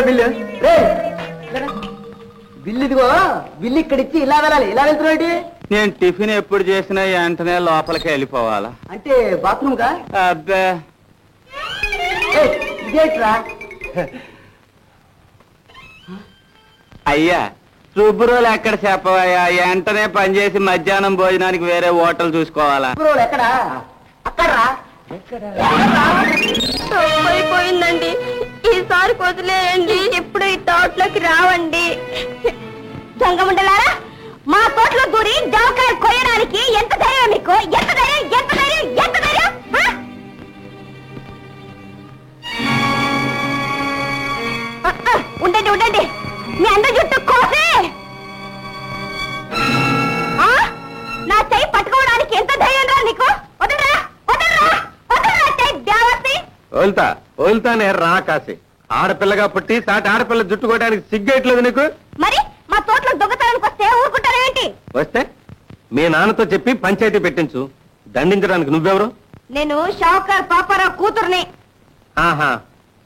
Bill bill ఇదిగో bill ఇక్కడిచ్చి ఇలా వెళ్ళాలి. ఇలా వెళ్తున్నాడు. నేను టిఫిన్ ఎప్పుడు చేసినా వెంటనే లోపలికి వెళ్ళిపోవాలా? అంటే బాత్రూమ్ కా? అబ్బే ఇదేట్రా? అయ్యా శుభ్రోలు ఎక్కడ చెప్పవయ్యా? వెంటనే పనిచేసి మధ్యాహ్నం భోజనానికి వేరే హోటల్ చూసుకోవాలా? శుభ్రోలు ఎక్కడా? అక్కడరా. అయిపోయిందండి, ఈసారి వదిలేయండి. ఎప్పుడు ఈ తోటలోకి రావండి. దొంగముండలారా, మా తోటలో దూరి జామకాయలు కొయ్యడానికి ఎంత ధైర్యం మీకు? ఎంత ధైర్యం, ఎంత ధైర్యం, ఎంత ధైర్యం? ఉండండి ఉండండి, మీ అందరి జుట్టు కోసే నా చెయ్యి పట్టుకోవడానికి ఎంత ధైర్యం రా నీకు? వదలరా వదలరా వదలరా చెయ్యి దేవసి. వదులుతా వదులుతానే రా కాసి. ఆడపిల్లగా పుట్టి సాటి ఆడపిల్ల జుట్టు కొట్టడానికి సిగ్గేయట్లేదు నీకు? మరి మా తోటలో దొంగతనానికి వస్తే ఊరుకుంటారేంటి? వస్తే మీ నాన్నతో చెప్పి పంచాయతీ పెట్టించు. దండించడానికి నువ్వెవరు? నేను షావుకార్ పాపారావు కూతుర్ని. ఆహా,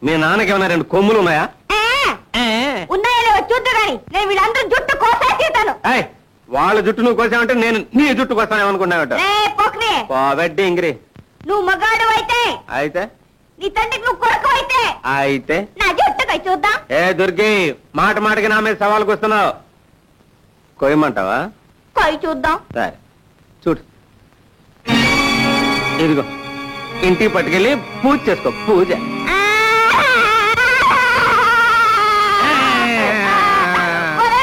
మీ నాన్నకి ఏమైనా రెండు కొమ్ములు ఉన్నాయా? ఉన్నాయో చూద్దు గాని నేను వీళ్ళందరూ జుట్టు కోసే తీతాను. వాళ్ళ జుట్టు నువ్వు కోసావంటే నేను నీ జుట్టు కోసానేమనుకున్నావట? పోవడ్డి ఇంగిరి. నువ్వు మగాడు అయితే అయితే, నీ తండ్రికి నువ్వు కొడుకు అయితే అయితే నా జుట్టుకై చూద్దాం. ఏ దుర్గి, మాట మాటకి నా మీద సవాల్కి వస్తున్నావు. కొయ్యమంటావా? కొయ్యి చూద్దాం. సరే చూడు, ఇదిగో ఇంటికి పట్టుకెళ్ళి పూజ చేసుకో. పూజ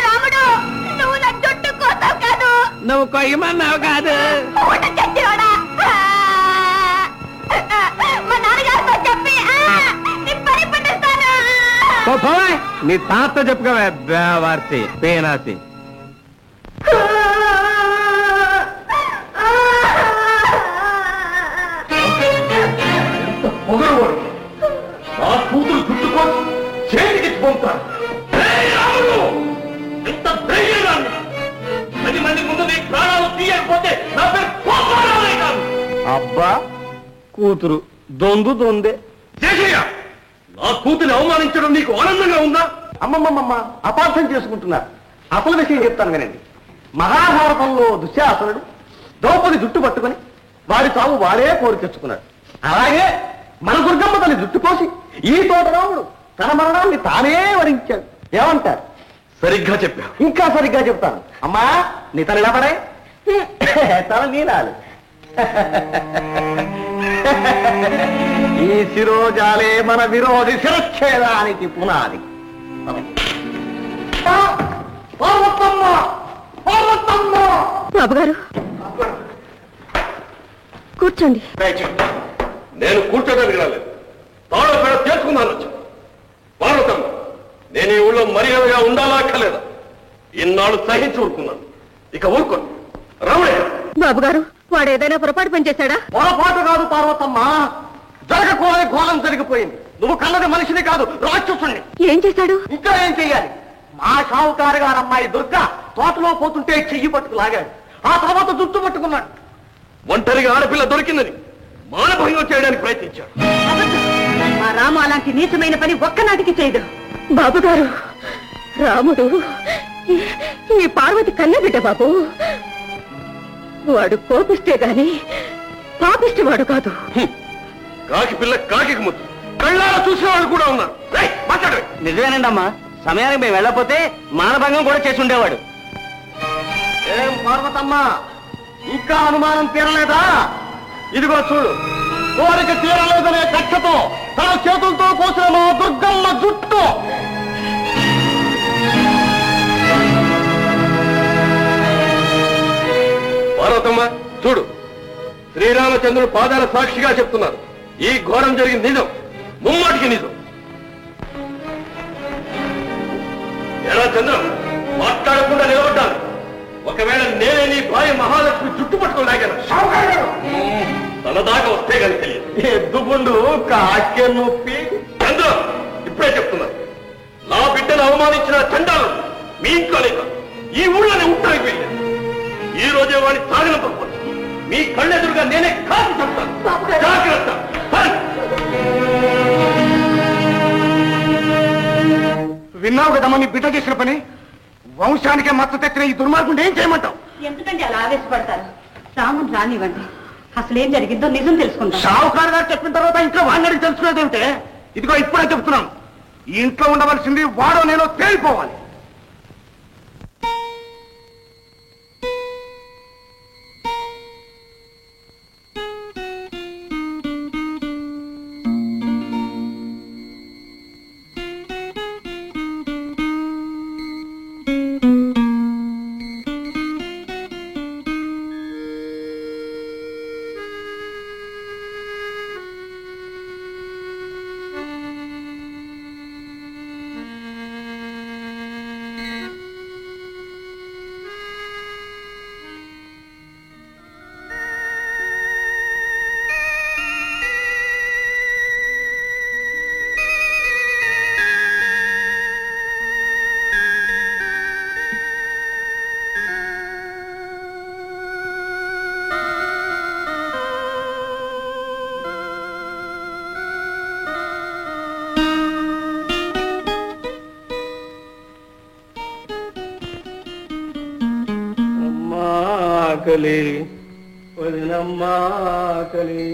రాముడు, నువ్వు నా జుట్టు కోసావు కాదు, నువ్వు కొయ్యమన్నావు కాదు. మా నాన్నగారితో చెప్పి నీ పని పట్టిస్తాను. నీ తాత చెప్పుకోవే బేవార్సి పేనాసి. నా కూతురు చుట్టుకొని చేతికి పంపుతాను. ఎంత ధైర్యం! 10 మంది ముందు నీ ప్రాణాలు తీయకపోతే నా పేరు కోపారావే కాదు. అబ్బా, కూతురు దొందు దొందే. శేషయ్య, నా కూతురిని అవమానించడం నీకు ఆనందంగా ఉందా? అమ్మమ్మమ్మ, అపార్థం చేసుకుంటున్నారు. అసలు విషయం చెప్తాను వినండి. మహాభారతంలో దుశ్శాసనుడు ద్రౌపది జుట్టు పట్టుకుని వాడి చావు వాడే కోరి తెచ్చుకున్నాడు. అలాగే మన దుర్గమ్మ తల్లి జుట్టు కోసి ఈ తోట రాముడు తన మరణాన్ని తానే వరించాడు. ఏమంటారు? సరిగ్గా చెప్పా. ఇంకా సరిగ్గా చెప్తాను. అమ్మా, నీ తల ఇలా పడే, తల నీలాలు. ఈ శిరోజాలే మన విరోధి శిరచ్ఛేదానికి పునాది. బాబు గారు కూర్చోండి. నేను కూర్చోడానికి రాలేదు, తాళో పేడ చేసుకున్నాను. పార్వతమ్మ, నేను ఈ ఊళ్ళో మర్యాదగా ఉండాలా అక్కర్లేదా? ఇన్నాళ్ళు సహించి ఊరుకున్నాను, ఇక ఊరుకోను. రాముడే. బాబు గారు, వాడు ఏదైనా పొరపాటు పనిచేశాడా? పొరపాటు కాదు పార్వతమ్మ, జరగకూడని ఘోరం జరిగిపోయింది. నువ్వు కన్నది మనిషిని కాదు, రాక్షసుని. ఏం చేశాడు? ఇంకా ఏం చెయ్యాలి? మా షావుకారు గారు అమ్మాయి దుర్గ తోటలో పోతుంటే చెయ్యి పట్టుకు లాగాడు. ఆ తర్వాత జుట్టు పట్టుకున్నాడు. ఒంటరిగా ఆడపిల్ల దొరికిందని మానభంగం చేయడానికి ప్రయత్నించాడు. మా రాము అలాంటి నీచమైన పని ఒక్కనాటికి చేయదు. బాబు గారు, రాముడు ఈ పార్వతి కన్నబిడ్డ బాబు. వాడు కోపిస్తే గాని పాపిస్తే వాడు కాదు. కాకి పిల్ల కాకి ముద్దు కళ్ళారా చూసిన వాళ్ళు కూడా ఉన్నారు. మాట్లాడరు. నిజమేనండి అమ్మా, సమయానికి మేము వెళ్ళకపోతే మానభంగం కూడా చేసి ఉండేవాడు. ఏం పార్వతమ్మ, ఇంకా అనుమానం తీరలేదా? ఇదిగో చూడు, కోరిక తీరలేదనే కక్షతో తన చేతులతో కోసిన మా దుర్గమ్మ జుట్టు. పార్వతమ్మ చూడు, శ్రీరామచంద్రుడు పాదాల సాక్షిగా చెప్తున్నారు, ఈ ఘోరం జరిగింది నిజం, ముమ్మాటికి నిజం. ఎలా చంద్రం, మాట్లాడకుండా నిలబడ్డాను. ఒకవేళ నేనే నీ భార్య మహాలక్ష్మి జుట్టు పట్టుకోలేగాను, తన దాకా వస్తే కానీ తెలియదు. ఎద్దుగుండు కాకె నొప్పి. చంద్రం, ఇప్పుడే చెప్తున్నాను, నా బిడ్డను అవమానించిన చండాలు మీ ఇంట్లోనే కాదు, ఈ ఊళ్ళోనే ఉంటానికి వెళ్ళాను. ఈ రోజే వాడిని తాగినప్పుడు మీ కళ్ళెదురుగా నేనే కాల్చి చెప్తాను. జాగ్రత్త. విన్నావు కదమ్మా నీ బిడ్డ చేసిన పని. వంశానికే మత్తు తెచ్చిన ఈ దుర్మార్గుండి ఏం చేయమంటావు? ఎందుకంటే అలా ఆవేశపడతారు? రాముని రానివ్వండి, అసలేం జరిగిందో నిజం తెలుసుకుందాం. షావుకారు గారు చెప్పిన తర్వాత ఇంట్లో వాడిని తెలుసుకునేది ఏమిటే? ఇదిగో ఇప్పుడే చెప్తున్నాను, ఈ ఇంట్లో ఉండవలసింది వాడో నేనో తేలిపోవాలి. ఆకలి వదినమ్మా, ఆకలి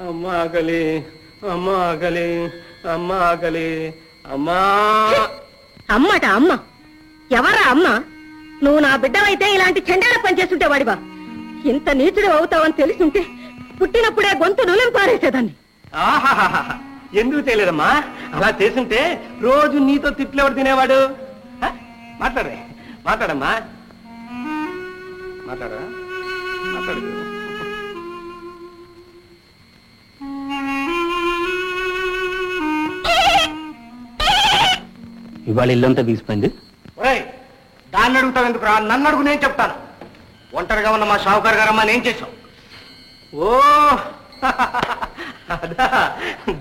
అమ్మ, ఆకలి అమ్మ, ఆకలి అమ్మ, ఆకలి అమ్మా. అమ్మట అమ్మ? ఎవరా అమ్మ? నువ్వు నా బిడ్డవైతే ఇలాంటి చెండాల పని చేస్తుంటే వాడివా? ఇంత నీచుడు అవుతావని తెలుసుంటే పుట్టినప్పుడే గొంతు నులిం పారేసేదాన్ని. ఆహాహాహా, ఎందుకు చేయలేదమ్మా? అలా చేసుంటే రోజు నీతో తిట్లెవడు తినేవాడు? మాట్లాడే మాట్లాడమ్మా, మాట్లాడా మాట్లాడు. ఇవాళ ఇల్లంతా తీసిపోయింది. దాన్ని అడుగుతావు ఎందుకు రా? నన్ను అడుగు, నేను చెప్తాను. ఒంటరిగా ఉన్న మా షావుకారు గారమ్మా నేను చేశాం. ఓ అదా,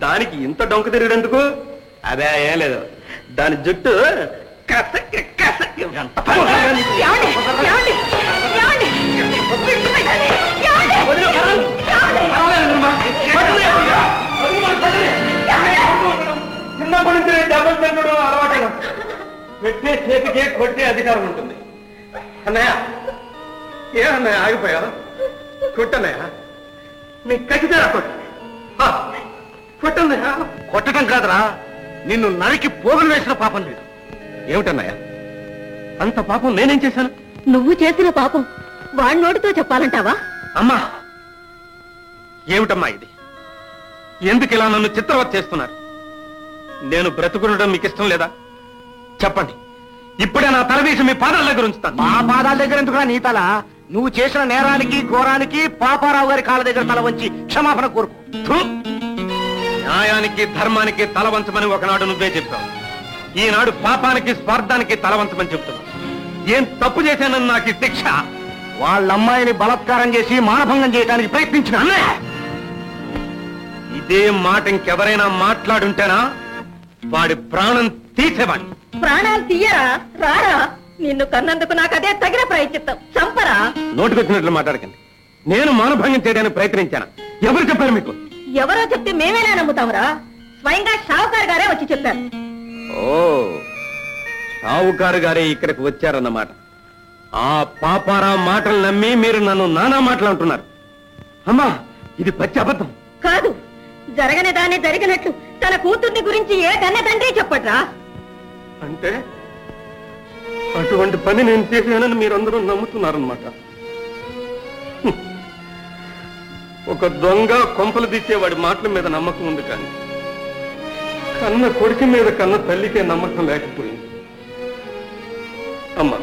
దానికి ఇంత డొంక తిరిగేందుకు? అదే ఏం లేదు, దాని జుట్టు చిన్నప్పటి నుంచి డబ్బులు తినడం అలవాటు. పెట్టే చేతికే కొట్టే అధికారం ఉంటుంది. అన్నయ్య ఏమన్నయ్య ఆగిపోయావు? కొట్టన్నయ్య, నీకు ఖచ్చితంగా కొట్టు. కొట్టన్నయ్య. కొట్టడం కాదురా, నిన్ను నరికి పోగులు వేసిన పాపం లేదు. ఏమిటన్నయ్య అంత పాపం నేనేం చేశాను? నువ్వు చేసిన పాపం వాడి నోటితో చెప్పాలంటావా? అమ్మా, ఏమిటమ్మా ఇది? ఎందుకు ఇలా నన్ను చిత్రవత్ చేస్తున్నారు? నేను బ్రతుకునడం మీకు ఇష్టం లేదా? చెప్పండి, ఇప్పుడే నా తలవేసి మీ పాదాల దగ్గర ఉంచుతాను. మా పాదాల దగ్గర ఎందుకురా నీ తల? నువ్వు చేసిన నేరానికి ఘోరానికి పాపారావు గారి కాళ్ళ దగ్గర తల వంచి క్షమాపణ కోరుకో. న్యాయానికి ధర్మానికి తల వంచమని ఒకనాడు నువ్వే చెప్పావు. ఈనాడు పాపానికి స్వార్థానికి తల వంచమని చెప్తున్నావు. ఏం తప్పు చేశానని నాకు శిక్ష? వాళ్ళ అమ్మాయిని బలాత్కారం చేసి మానభంగం చేయడానికి ప్రయత్నించిన అన్నయ్య. ఇదే మాట ఇంకెవరైనా మాట్లాడుంటేనా వాడి ప్రాణం తీసేవాడిని. ప్రాణాలు తీయరా? రారా? నిన్ను కన్నందుకు నాకు అదే తగిన ప్రయత్నం. చంపరా? నోటికొచ్చినట్లు మాట్లాడకండి. నేను మానభంగం చేయడానికి ప్రయత్నించాను. ఎవరు చెప్పారు మీకు? ఎవరో చెప్తే మేమేలా నమ్ముతాంరా? స్వయంగా షావుకారు గారే వచ్చి చెప్పారు. ఓ, షావుకారు గారే ఇక్కడికి వచ్చారన్నమాట. ఆ పాపారా మాటలు నమ్మి మీరు నన్ను నానా మాటలు అంటున్నారు. అమ్మా, ఇది పచ్చి అబద్ధం. కాదు, జరగని దాన్ని జరిగినట్లు తన కూతుర్ని గురించి ఏ కన్న తండ్రి చెప్పట్రా. అంటే అటువంటి పని నేను చేశానని మీరందరూ నమ్ముతున్నారన్నమాట. ఒక దొంగ కొంపలు తీసేవాడి మాటల మీద నమ్మకం ఉంది, కానీ కన్న కొడుకు మీద కన్న తల్లికే నమ్మకం లేకపోయింది. అమ్మా,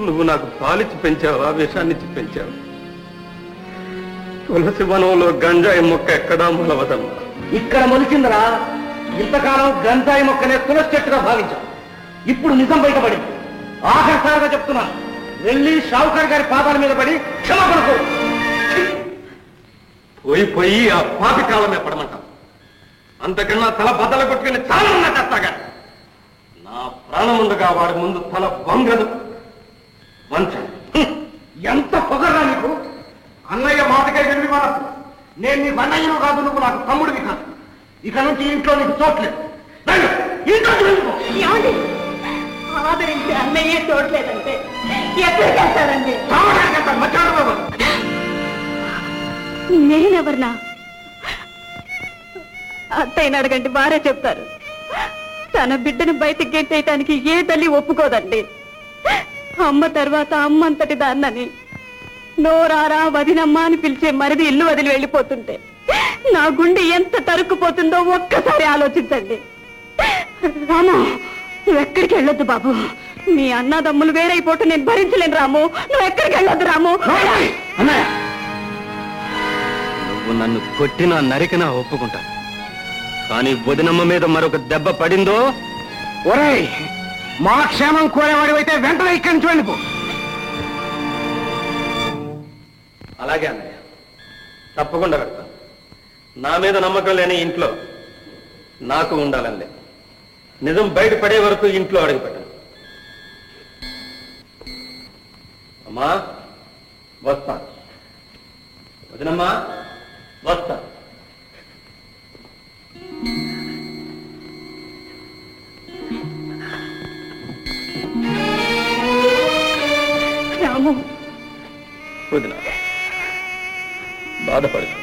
నువ్వు నాకు పాలిచ్చి పెంచావా, విషాన్నిచ్చి పెంచావా? తులసి వనంలో గంజాయి మొక్క ఎక్కడా మొలవదమ్మా. ఇక్కడ మొలిచిందిరా. ఇంతకాలం గంజాయి మొక్కనే తులసి చెట్టుగా భావించాం. ఇప్పుడు నిజం బయటపడింది. ఆఖరిసారిగా చెప్తున్నాను, వెళ్ళి షావుకారు గారి పాదాల మీద పడి క్షమాపణ కోరు. పోయి ఆ పాపి కాలమే పడమంటాం. అంతకన్నా తల బద్దలు కొట్టుకుని చాలా ఉన్నా చేస్తాగా. నా ప్రాణముండగా వాడి ముందు తల వంగదు వంచండి. ఎంత పొగరా నీకు? అన్నయ్య మాటకే వెళ్ళి మనకు. నేను నీకు అన్నయ్యను కాదు, నువ్వు నాకు తమ్ముడివి కాదు. ఇక నుంచి ఇంట్లో నీకు చోట్లేదు. ఆదరించి అన్నయ్యే చూడలేదంటే ఎక్కడికి వెళ్తారండి? నేనెవరినా? అత్తయ్యని అడగండి, వారే చెప్తారు. తన బిడ్డను బయటకు గెంటేయటానికి ఏ తల్లి ఒప్పుకోదండి. అమ్మ తర్వాత అమ్మంతటి దాన్నని నోరారా వదినమ్మ అని పిలిచే మరిది ఇల్లు వదిలి వెళ్ళిపోతుంటే నా గుండె ఎంత తరుక్కుపోతుందో ఒక్కసారి ఆలోచించండి. రాము, నువ్వు ఎక్కడికి వెళ్ళొద్దు బాబు. మీ అన్నదమ్ములు వేరైపోవటం నేను భరించలేను రాము. నువ్వు ఎక్కడికి వెళ్ళొద్దు రాము. నువ్వు నన్ను కొట్టినా నరికినా ఒప్పుకుంటా, కానీ వదినమ్మ మీద మరొక దెబ్బ పడిందో. ఒరేయ్, మా క్షేమం కోరేవాడివైతే వెంటనే ఇక్కడి నుంచి వెళ్ళిపో. అలాగే అన్నయ్య, తప్పకుండా వెళ్తాను. నా మీద నమ్మకం లేని ఇంట్లో నాకు ఉండాలండి. నిజం బయటపడే వరకు ఇంట్లో అడుగుపెట్టాను. అమ్మా వస్తాను, వదినమ్మా వస్తాను. రాము, వదిన బాధపడదు.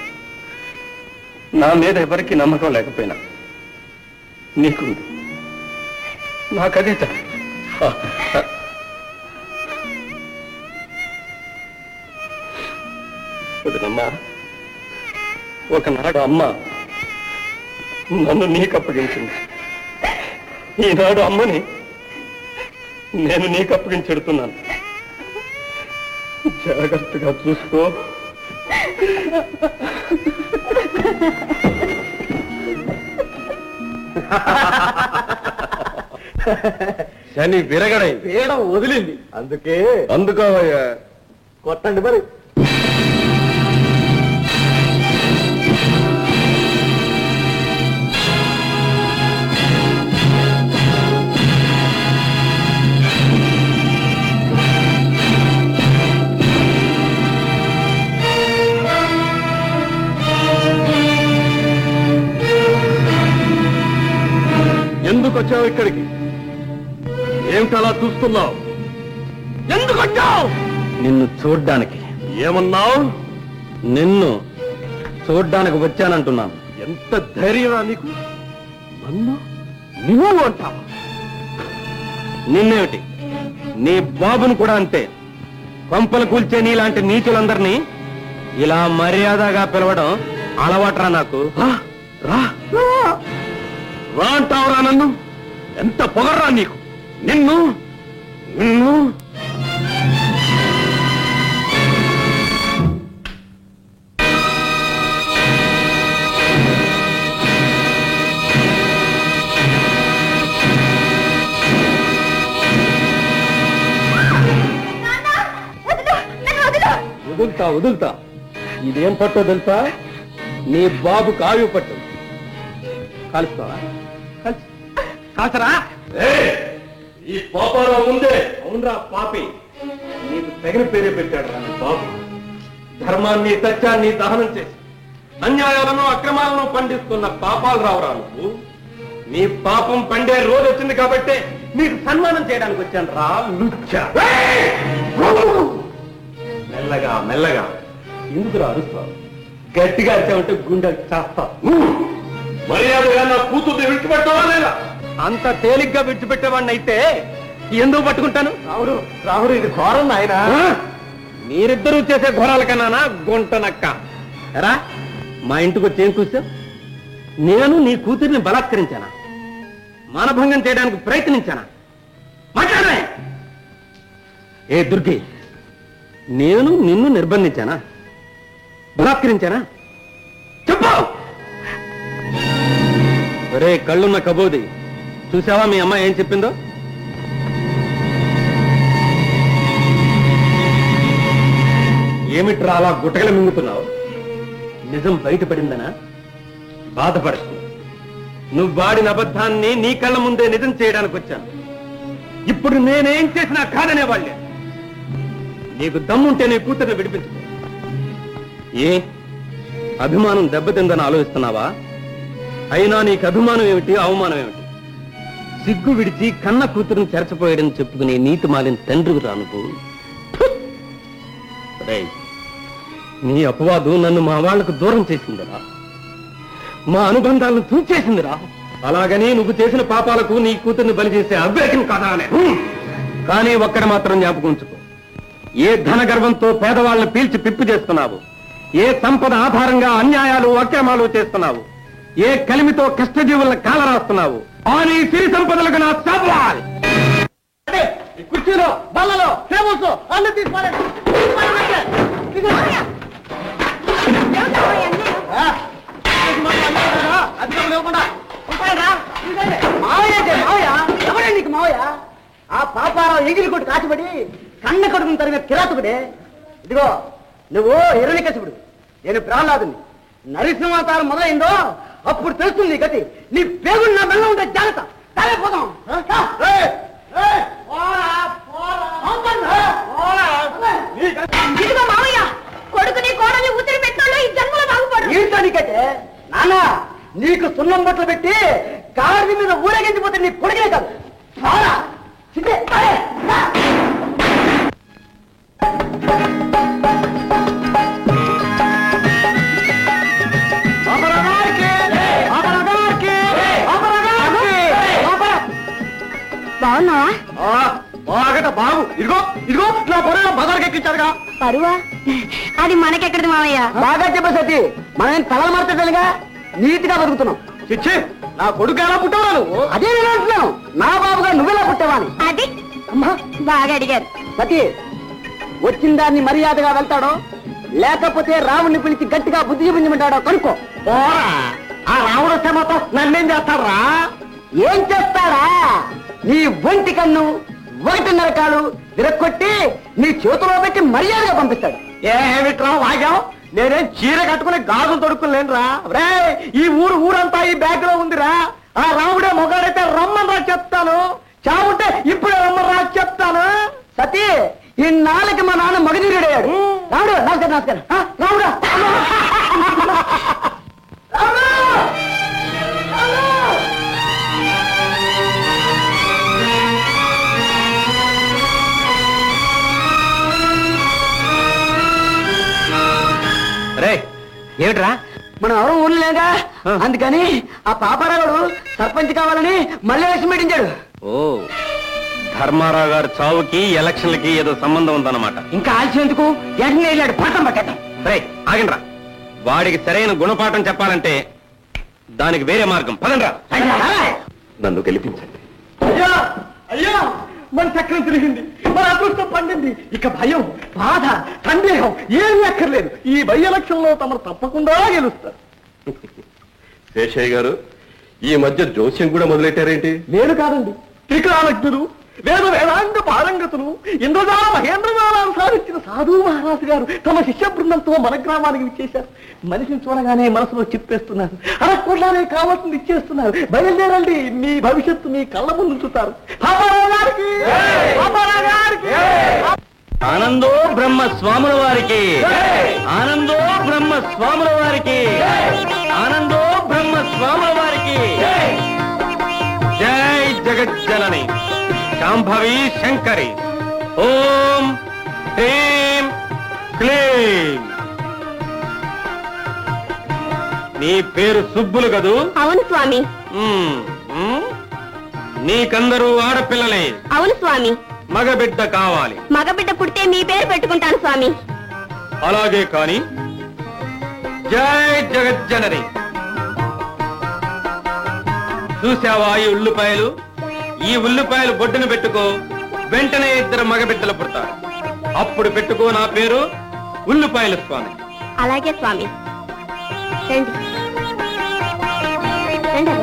నా మీద ఎవరికి నమ్మకం లేకపోయినా నీకుంది, నాకదే చాలు. వదినమ్మా, ఒకనాడు అమ్మ నన్ను నీకు అప్పగించింది. ఈనాడు అమ్మని నేను నీకు అప్పగించెడుతున్నాను. జాగ్రత్తగా చూసుకో. శని విరగడై పీడం వదిలింది, అందుకే అందుకోవయ్యా. కొట్టండి మరి. ఎందుకు వచ్చావు ఇక్కడికి? ఏమిటలా చూస్తున్నావు? ఎందుకు వచ్చావు? నిన్ను చూడ్డానికి. ఏమన్నావు? నిన్ను చూడ్డానికి వచ్చానంటున్నాను. ఎంత ధైర్యరా నీకు? నన్ను నువ్వు అంటావా? నిన్నేమిటి, నీ బాబును కూడా అంతే. కొంపలు కూల్చే నీలాంటి నీచులందరినీ ఇలా మర్యాదగా పిలవడం అలవాట్రా నాకు. రా రా అంటావురా నన్ను? ఎంత పొగర్రా నీకు? నిన్ను నిన్ను వదులుతా. ఇదేం పట్టో తెలుసా? నీ బాబు కావ్య పట్టు. కలుస్తావా? కాసరా? ఈ పాపాలో ఉందే. అవునరా పాపి, నీకు తగిన పేరే పెట్టాడు రా నీ బాబు. ధర్మాన్ని సత్యాన్ని దహనం చేసి అన్యాయాలను అక్రమాలను పండిస్తున్న పాపాలు రావురా నువ్వు. నీ పాపం పండే రోజు వచ్చింది కాబట్టి నీకు సన్మానం చేయడానికి వచ్చాను రా లుచ్చ. మెల్లగా మెల్లగా ఎందుకు అరుస్తావు? గట్టిగా అరిచావంటే గుండె చేస్తా. మర్యాదగా నా కూతుర్ని విడిచిపెట్టావా లేదా? అంత తేలిగ్గా విడిచిపెట్టేవాడిని అయితే ఎందుకు పట్టుకుంటాను? రాహురు, ఇది ఘోరం నాయనా. మీరిద్దరూ చేసే ఘోరాల కన్నానా గుంటనక్క. రా, మా ఇంటికి వచ్చి ఏం కూర్చో? నేను నీ కూతురిని బలాత్కరించానా? మానభంగం చేయడానికి ప్రయత్నించానా? మాట్లాడే. ఏ దుర్గి, నేను నిన్ను నిర్బంధించానా? బలాత్కరించానా? చెప్పు. ఒరే కళ్ళున్న కబోది, చూసావా మీ అమ్మ ఏం చెప్పిందో? ఏమిట్రా అలా గుట్టగల మింగుతున్నావు? నిజం బయటపడిందనా? బాధపడకు. నువ్వు వాడిన అబద్ధాన్ని నీ కళ్ళ ముందే నిజం చేయడానికి వచ్చాను. ఇప్పుడు నేనేం చేసినా కాదనే వాళ్ళే. నీకు దమ్ముంటే నీ కూతుర్ని విడిపించుకో. ఏ అభిమానం దెబ్బతిందని ఆలోచిస్తున్నావా? అయినా నీకు అభిమానం ఏమిటి, అవమానం ఏమిటి? సిగ్గు విడిచి కన్న కూతురుని చెరచపోయాడని చెప్పుకునే నీతి మాలిన తండ్రికి రానుకో. నీ అపవాదు నన్ను మా వాళ్లకు దూరం చేసిందిరా, మా అనుబంధాలను తూచేసిందిరా. అలాగని నువ్వు చేసిన పాపాలకు నీ కూతుర్ని బలి చేసే అవివేకం కాదా అనే. కానీ ఒక్కడ మాత్రం జ్ఞాపకం ఉంచుకో, ఏ ధన గర్వంతో పేదవాళ్ళని పీల్చి పిప్పి చేస్తున్నావు, ఏ సంపద ఆధారంగా అన్యాయాలు అక్రమాలు చేస్తున్నావు, ఏ కలిమితో కష్టజీవులను కాలరాస్తున్నావు, ఆ నీ సిరి సంపదలకు నా సవాల్. కుర్చీలో బల్లలో టేబుల్స్ అన్ని తీసుకోండి. ఎవడే నీకు మావయ్య? ఆ పాపారావు ఎగిరి కొట్టి కాచిపడి కన్న కొడుకుని తరిగే కిరాతకుడే. ఇదిగో నువ్వు హిరణ్యకశిపుడు, నేను ప్రహ్లాదుని. నరసింహావతారం మొదలైందో అప్పుడు తెలుస్తుంది గతి. నీ పేగులు నా మెల్ల ఉంటే జాగ్రత్త. సరే పోదాం. ఇదిగో మావయ్య, కొడుకుని కోడని ఉసిరి పెట్టాలో ఈ జన్మలో బాగుపడు. నీకంటే నాన్న నీకు సున్నం బట్టలు పెట్టి గాడి మీద ఊరేగించిపోతే నీ కొడుకునే కాదు. బాగున్నావా? బాగట బాగు. ఇదిగో ఇదిగో నా పొరలో బజార్కి ఎక్కించారుగా. పరువా? అది మనకెక్కడిది మావయ్య? బాగా చెప్పే సతి, మనం తలలు మార్చట్లేదుగా, నీతిగా బతుకుతున్నాం. చిచ్చి, నా కొడుకు ఎలా పుట్టావా నువ్వు? అదే నేను అంటున్నాను, నా బాబుగా నువ్వెలా పుట్టావాని. అది బాగా అడిగారు. సతి, వచ్చిన దాన్ని మర్యాదగా వెళ్తాడో లేకపోతే రావుణ్ణి పిలిచి గట్టిగా బుద్ధి చూపించమంటాడో కనుక్కో. పోరా, ఆ రావుడు వస్తే మాత్రం నన్నేం చేస్తాడా? ఏం చేస్తాడా? నీ ఒంటి కన్ను 1.5 కాలు విరక్కొట్టి నీ చేతిలో పెట్టి మర్యాదగా పంపిస్తాడు. ఏమిట్రా వాగావు? నేనేం చీర కట్టుకుని గాజులు తొడుక్కులేనురా. రే, ఈ ఊరంతా ఈ బ్యాగ్ లో ఉందిరా. ఆ రాముడే మొగాడైతే రమ్మని రా చెప్తాను, చావుంటే ఇప్పుడే రమ్మని రా చెప్తాను. సతీ, ఈ నాలుగు మా నాన్న మగధీరుడయ్యాడు. రాముడు నమస్కారం. నమస్కారం రాముడా. రే ఏమిట్రా? మనం ఎవరు ఊరు లేదా, అందుకని ఆ పాపారావుడు సర్పంచ్ కావాలని మళ్ళీ ఎలక్షన్ పెట్టించాడు. ఓ, ధర్మారావు గారి చావుకి ఎలక్షన్లకి ఏదో సంబంధం ఉందన్నమాట. ఇంకా ఆలస్యం ఎందుకు, వెంటనే వెళ్ళాడు, పాఠం పట్టేద్దాం. రే ఆగండ్రా, వాడికి సరైన గుణపాఠం చెప్పాలంటే దానికి వేరే మార్గం. పదండ్రా. నన్ను గెలిపించండి. అయ్యా అయ్యా, మన చక్రం తిరిగింది, మన అదృష్టం పండింది. ఇక భయం, బాధ, సందేహం ఏమీ అక్కర్లేదు. ఈ బై ఎలక్షన్ లో తమరు తప్పకుండా గెలుస్తారు. శేషయ్య గారు, ఈ మధ్య జోస్యం కూడా మొదలెట్టారేంటి? నేను కాదండి, త్రికాలజ్ఞులు, వేదాంగ పారంగతులు, ఇంద్రజాల మహేంద్రజాలను సాధించిన సాధు మహారాజు గారు తమ శిష్య బృందంతో మన గ్రామానికి విచ్చేశారు. మనిషిని చూడగానే మనసులో చిప్పేస్తున్నారు, అడగకుండానే కావాల్సింది ఇచ్చేస్తున్నారు. బయలుదేరండి, మీ భవిష్యత్తు మీ కళ్ళ ముందు చూస్తారు. ఆనందో బ్రహ్మ స్వాముల వారికి, ఆనందో బ్రహ్మ స్వాముల వారికి, ఆనందో బ్రహ్మ స్వాముల వారికి. జై జగజ్జనని శాంభవి శంకరి. ఓం హ్రీం క్లీం. నీ పేరు సుబ్బులు కదూ? అవును స్వామి. నీకందరూ ఆడపిల్లలే? అవును స్వామి. మగబిడ్డ కావాలి? మగబిడ్డ పుడితే మీ పేరు పెట్టుకుంటాను స్వామి. అలాగే కాని. జై జగజ్జనని. చూసావా ఈ ఉల్లిపాయలు? ఈ ఉల్లిపాయలు బొడ్డును పెట్టుకో, వెంటనే 2 మగబిడ్డలు పుడతారు. అప్పుడు పెట్టుకో నా పేరు ఉల్లిపాయల స్వామి. అలాగే స్వామి. రండి రండి.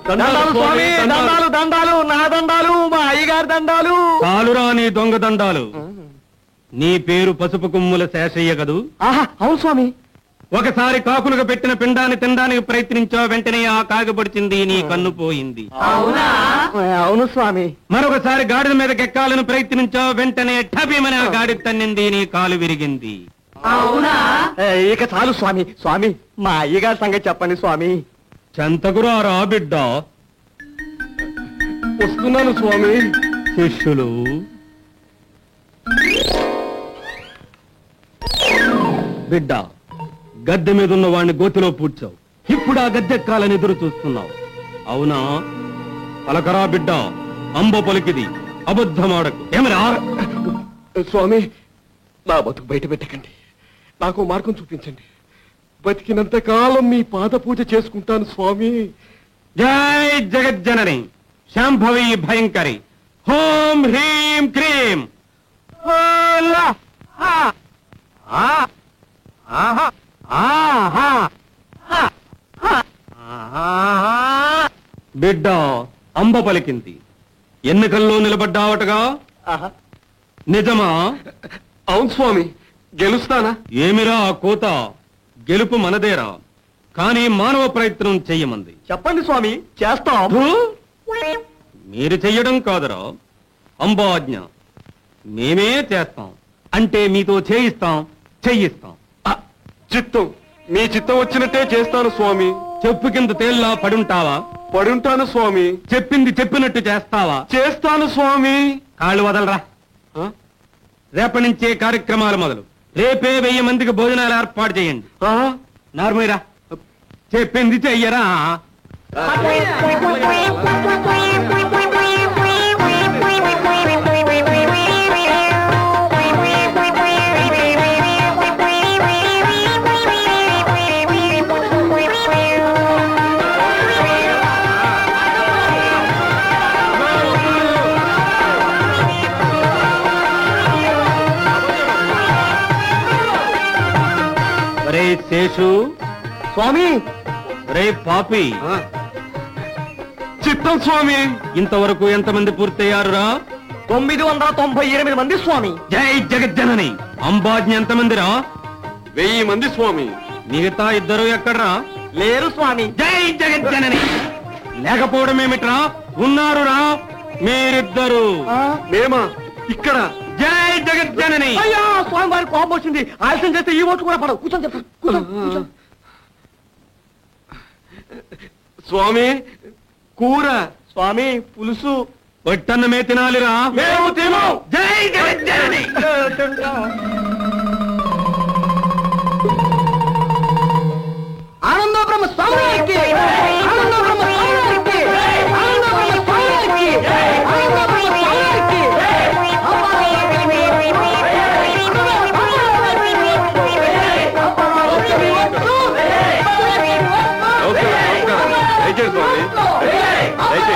దండాలు స్వామి, దండాలు దండాలు, నా దండాలు, మా అయ్యగారి దండాలు. కాలురా నీ దొంగ దండాలు. నీ పేరు పసుపు కొమ్ముల శేషయ్య కదూ? ఆహా, అవును స్వామి. ఒకసారి కాకులుగా పెట్టిన పిండాన్ని తినడానికి ప్రయత్నించావు, వెంటనే ఆ కాగపడిచింది, నీ కన్ను పోయింది. అవును స్వామి. మరొకసారి గాడిద మీద ఎక్కాలని ప్రయత్నించావు, వెంటనే ఠబీమని ఆ గాడి తన్నింది, నీ కాలు విరిగింది. ఇక చాలు స్వామి. స్వామి, మా అయ్యగారి సంగతి చెప్పండి స్వామి. చెంతకురారా బిడ్డ. వస్తున్నాను స్వామి. శిష్యులు బిడ్డ, గద్దె మీద ఉన్న వాడిని గోతిలో పూడ్చావు, ఇప్పుడు ఆ గద్దెక్కాలని ఎదురు చూస్తున్నావు. అవునా? పలకరా బిడ్డ, అంబ పలికిది, అబద్ధమాడకు. ఏమరా? స్వామి, నా బతుకు బయట పెట్టకండి, నాకు మార్గం చూపించండి. బతికినంత కాలం మీ పాద పూజ చేసుకుంటాను స్వామి. జై జగజ్జనని శాంభవి భయంకరి, హోం హ్రీం క్రీం. బిడ్డ, అంబ పలికింది, ఎన్నికల్లో నిలబడ్డావటగా, నిజమా? అవును స్వామి, గెలుస్తానా? ఏమిరా ఆ కోత, గెలుపు మనదేరా, కానీ మానవ ప్రయత్నం చెయ్యమంది. చెప్పండి స్వామి, చేస్తాం. అబ్బో! మీరు చెయ్యడం కాదురా, అంబాజ్ఞ. మేమే చేస్తాం అంటే మీతో చేయిస్తాం, చెయ్యిస్తాం. చిత్తం, మీ చిత్తం వచ్చినట్టే చేస్తాను స్వామి. చెప్పు కింద తేల్లా పడుంటావా? పడుంటాను స్వామి. చెప్పింది చెప్పినట్టు చేస్తావా? చేస్తాను స్వామి. కాళ్ళు వదలరా. రేపటి నుంచే కార్యక్రమాలు మొదలు. రేపే 1000 మందికి భోజనాలు ఏర్పాటు చేయండి. నార్మీరా, చెప్పింది చెయ్యరా. రే శేషు. స్వామి. రే పాపి. చిత్తం స్వామి. ఇంతవరకు ఎంతమంది పూర్తయ్యారురా? 998 మంది స్వామి. జై జగజ్జనని. అంబాజ్ఞ ఎంతమందిరా? 1000 మంది స్వామి. మిగతా ఇద్దరు ఎక్కడ్రా? లేరు స్వామి. జై జగజ్జనని. లేకపోవడం ఏమిట్రా? ఉన్నారురా మీరిద్దరు. మేమా? ఇక్కడ? జై జగజ్జనని. అయ్యా, స్వామి వారి కోపం వచ్చింది. ఆలస్యం చేస్తే ఈ ఓట్లు కూడా పడవు. కూర్చొని చెప్తాను. కూర్చో. స్వామి, కూర. స్వామి, పులుసు. ఒట్టన్నమే తినాలిరా. మేము తినం. జై జగజ్జనని. ఆనంద బ్రహ్మ స్వామికి. ఆనంద బ్రహ్మ స్వామికి. ఆనంద బ్రహ్మ స్వామికి. ఆనంద బ్రహ్మ స్వామికి. దయచేసి స్వామి, దయచేసి.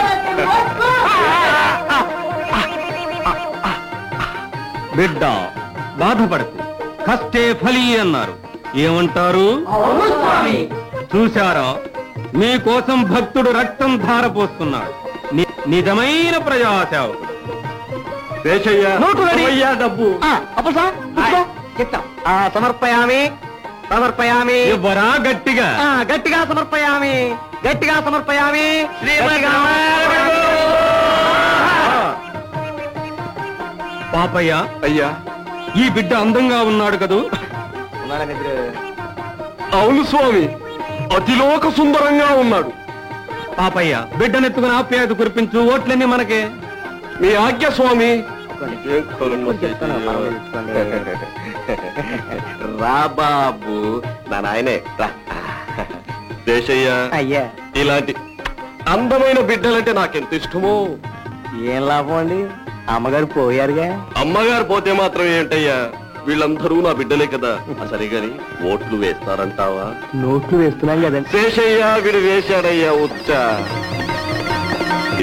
బిడ్డ, బాధపడకు, కష్టే ఫలి అన్నారు. ఏమంటారు? చూశారా, మీకోసం భక్తుడు రక్తం ధారపోస్తున్నాడు. నిజమైన ప్రజాసేవకుడు. శేషయ్య, అయ్యా డబ్బు. అప్పుడు సార్ చెప్తాం. సమర్పయామి, సమర్పయామి. ఇవ్వరా గట్టిగా. గట్టిగా సమర్పయామి, గట్టిగా సమర్పయామి. పాపయ్య, అయ్యా. ఈ బిడ్డ అందంగా ఉన్నాడు కదూ? అవును స్వామి, అతిలోక సుందరంగా ఉన్నాడు. పాపయ్య, బిడ్డనెత్తుకుని ఆప్యాయత కురిపించు. ఓట్లన్నీ మనకే. మీ ఆజ్ఞ స్వామి. రా బాబు, నా నాయనే రా. శేషయ్య, అయ్యా, ఇలాంటి అందమైన బిడ్డలంటే నాకెంత ఇష్టమో. ఏం లాభం అండి, అమ్మగారు పోయారుగా. అమ్మగారు పోతే మాత్రం ఏంటయ్యా, వీళ్ళందరూ నా బిడ్డలే కదా. సరే గాని ఓట్లు వేస్తారంటావా? నోట్లు వేస్తున్నాం కదండి. శేషయ్య వీడు వేశాడయ్యా ఉచ్చ.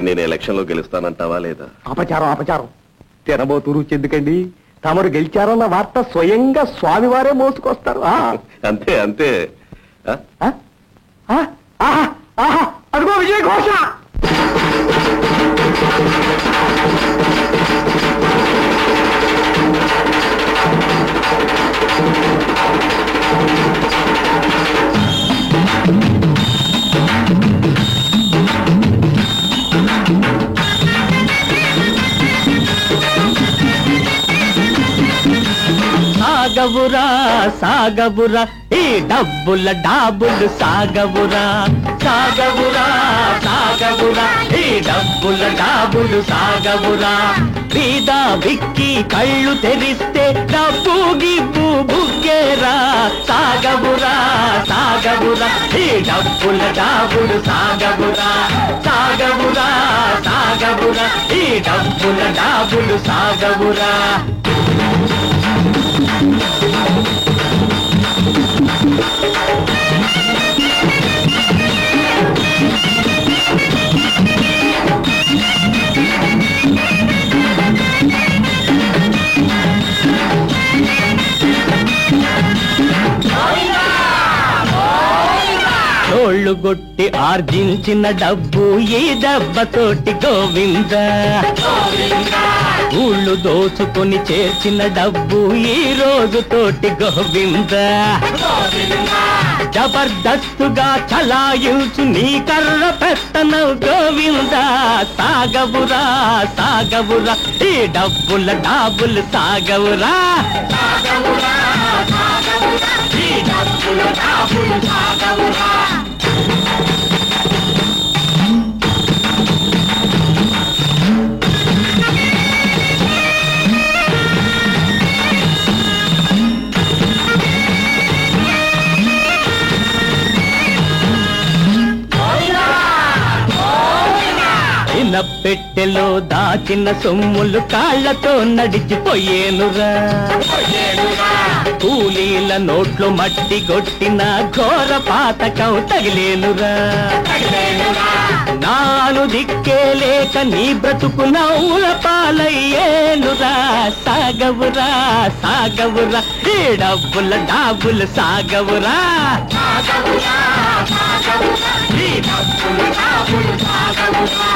నేను ఎలక్షన్ లో గెలుస్తానంటావా లేదా? అపచారం, అపచారం. తినబోతూ రుచి ఎందుకండి? తమరు గెలిచారన్న వార్త స్వయంగా స్వామివారే మోసుకొస్తారు. అంతే అంతే. అదిగో విజయ ఘోష. సాగవురా సాగవురా ఈ డబ్బుల డాబులు సాగవురా సాగవురా సాగవురా ఈ డబ్బుల డాబులు సాగవురా బీద బిక్కి కళ్ళు తెరిస్తే డబ్బు గిబ్బు బుగ్గేరా సాగవురా సాగవురా ఈ డబ్బుల డాబులు సాగవురా సాగవురా సాగవురా ఈ డబ్బుల డాబులు సాగవురా తోళ్ళు గొట్టి ఆర్జించిన డబ్బు ఈ దెబ్బతోటి గోవింద ఊళ్ళు దోచుకొని చేర్చిన డబ్బు ఈ రోజుతోటి గోవింద జబర్దస్తుగా చలాయించు నీ కర్ర పెత్తనవు గోవింద సాగవురా సాగవురా ఈ డబ్బుల డాబులు సాగవురా ఈ డబ్బుల డాబులు సాగవురా పెట్టెలో దాచిన సొమ్ములు కాళ్లతో నడిచిపోయేనురా కూలీల నోట్లో మట్టి కొట్టిన ఘోర పాతకం తగిలేనురా నాను దిక్కే లేక నీ బ్రతుకు నవ్వుల పాలయ్యేనురా సాగవురా సాగవురా ఈ డబ్బుల డాబులు సాగవురా ఈ డబ్బుల డాబులు సాగవురా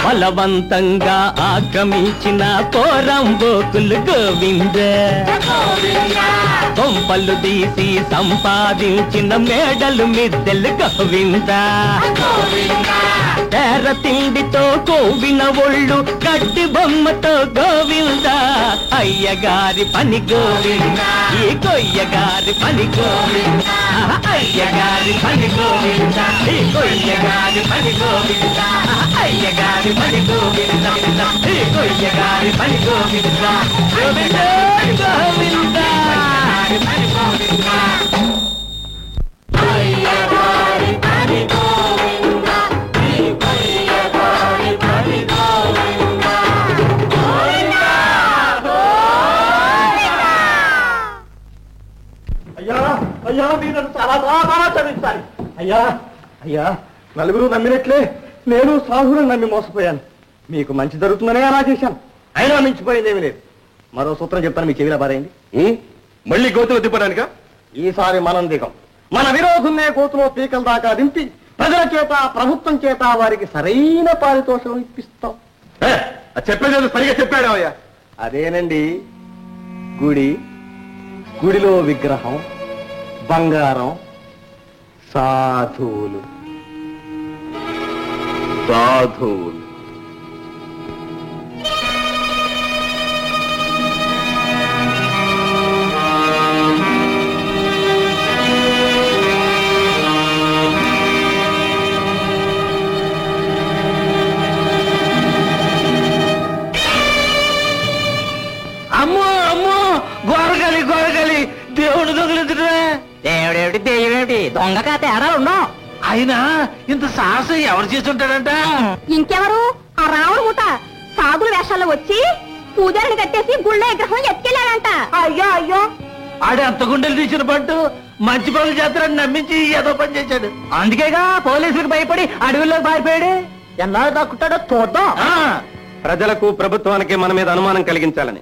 బలవంతంగా ఆక్రమించిన పోరంబోకులు గోవింద కొంపలు తీసి సంపాదించిన మేడలు మిద్దెలు గోవింద తెర తిండితో కోవిన ఒళ్ళు గడ్డి బొమ్మతో గోవింద అయ్యగారి పని గోవింద ఈ కొయ్యగారి పని గోవింద అయ్యగారి పని గోవింద ఈ కొయ్యగారి పని గోవింద అయ్యగారి పని గోవింద ఈ కొయ్యగారి పని గోవింద గోవింద గోవింద పని గోవింద అయ్యగారి పని గోవింద ఈ కొయ్యగారి పని గోవింద అయ్యా అయ్యా మీరు నన్ను చాలా బాగా క్షమించాలి అయ్యా అయ్యా నలుగురు నమ్మినట్లే నేను సాధువులను నమ్మి మోసపోయాను మీకు మంచి జరుగుతుందనే అలా చేశాను అయినా మించిపోయిందేమీ లేదు మరో సూత్రం చెప్తాను మీ చెవిలో బారైంది మళ్ళీ గోతులు తిప్పడానిక ఈసారి మనం దిగం మన విరోధుల్నే కోతులో పీకల దాకా దింపి ప్రజల చేత ప్రభుత్వం చేత వారికి సరైన పారితోషం ఇప్పిస్తాం చెప్పేది సరిగా చెప్పాడు అయ్యా అదేనండి గుడిలో విగ్రహం బంగారం సాధువులు సాధువులు అమ్మో అమ్మో గొరగలి గొరగలి దేవుడు దొంగలించడే దేవుడేమిటి దెయ్యమేమిటి దొంగకా తేడా ఉండవు అయినా ఇంత సాహసం ఎవరు చేస్తుంటాడంట ఇంకెవరు ఆ రావణ మూట సాధుల వేషాల్లో వచ్చి పూజారిని కట్టేసి గుళ్ళ విగ్రహం ఎత్తుకెళ్ళాడంట అయ్యో అయ్యో ఆడు ఎంత గుండెలు తీసిన పట్టు మంచి పనులు చేస్తారని నమ్మించి ఏదో పని చేశాడు అందుకేగా పోలీసులకు భయపడి అడవుల్లోకి పారిపోయాడు ఎన్నాళ్ళు దాక్కుంటాడో చూద్దాం ప్రజలకు ప్రభుత్వానికి మన మీద అనుమానం కలిగించాలని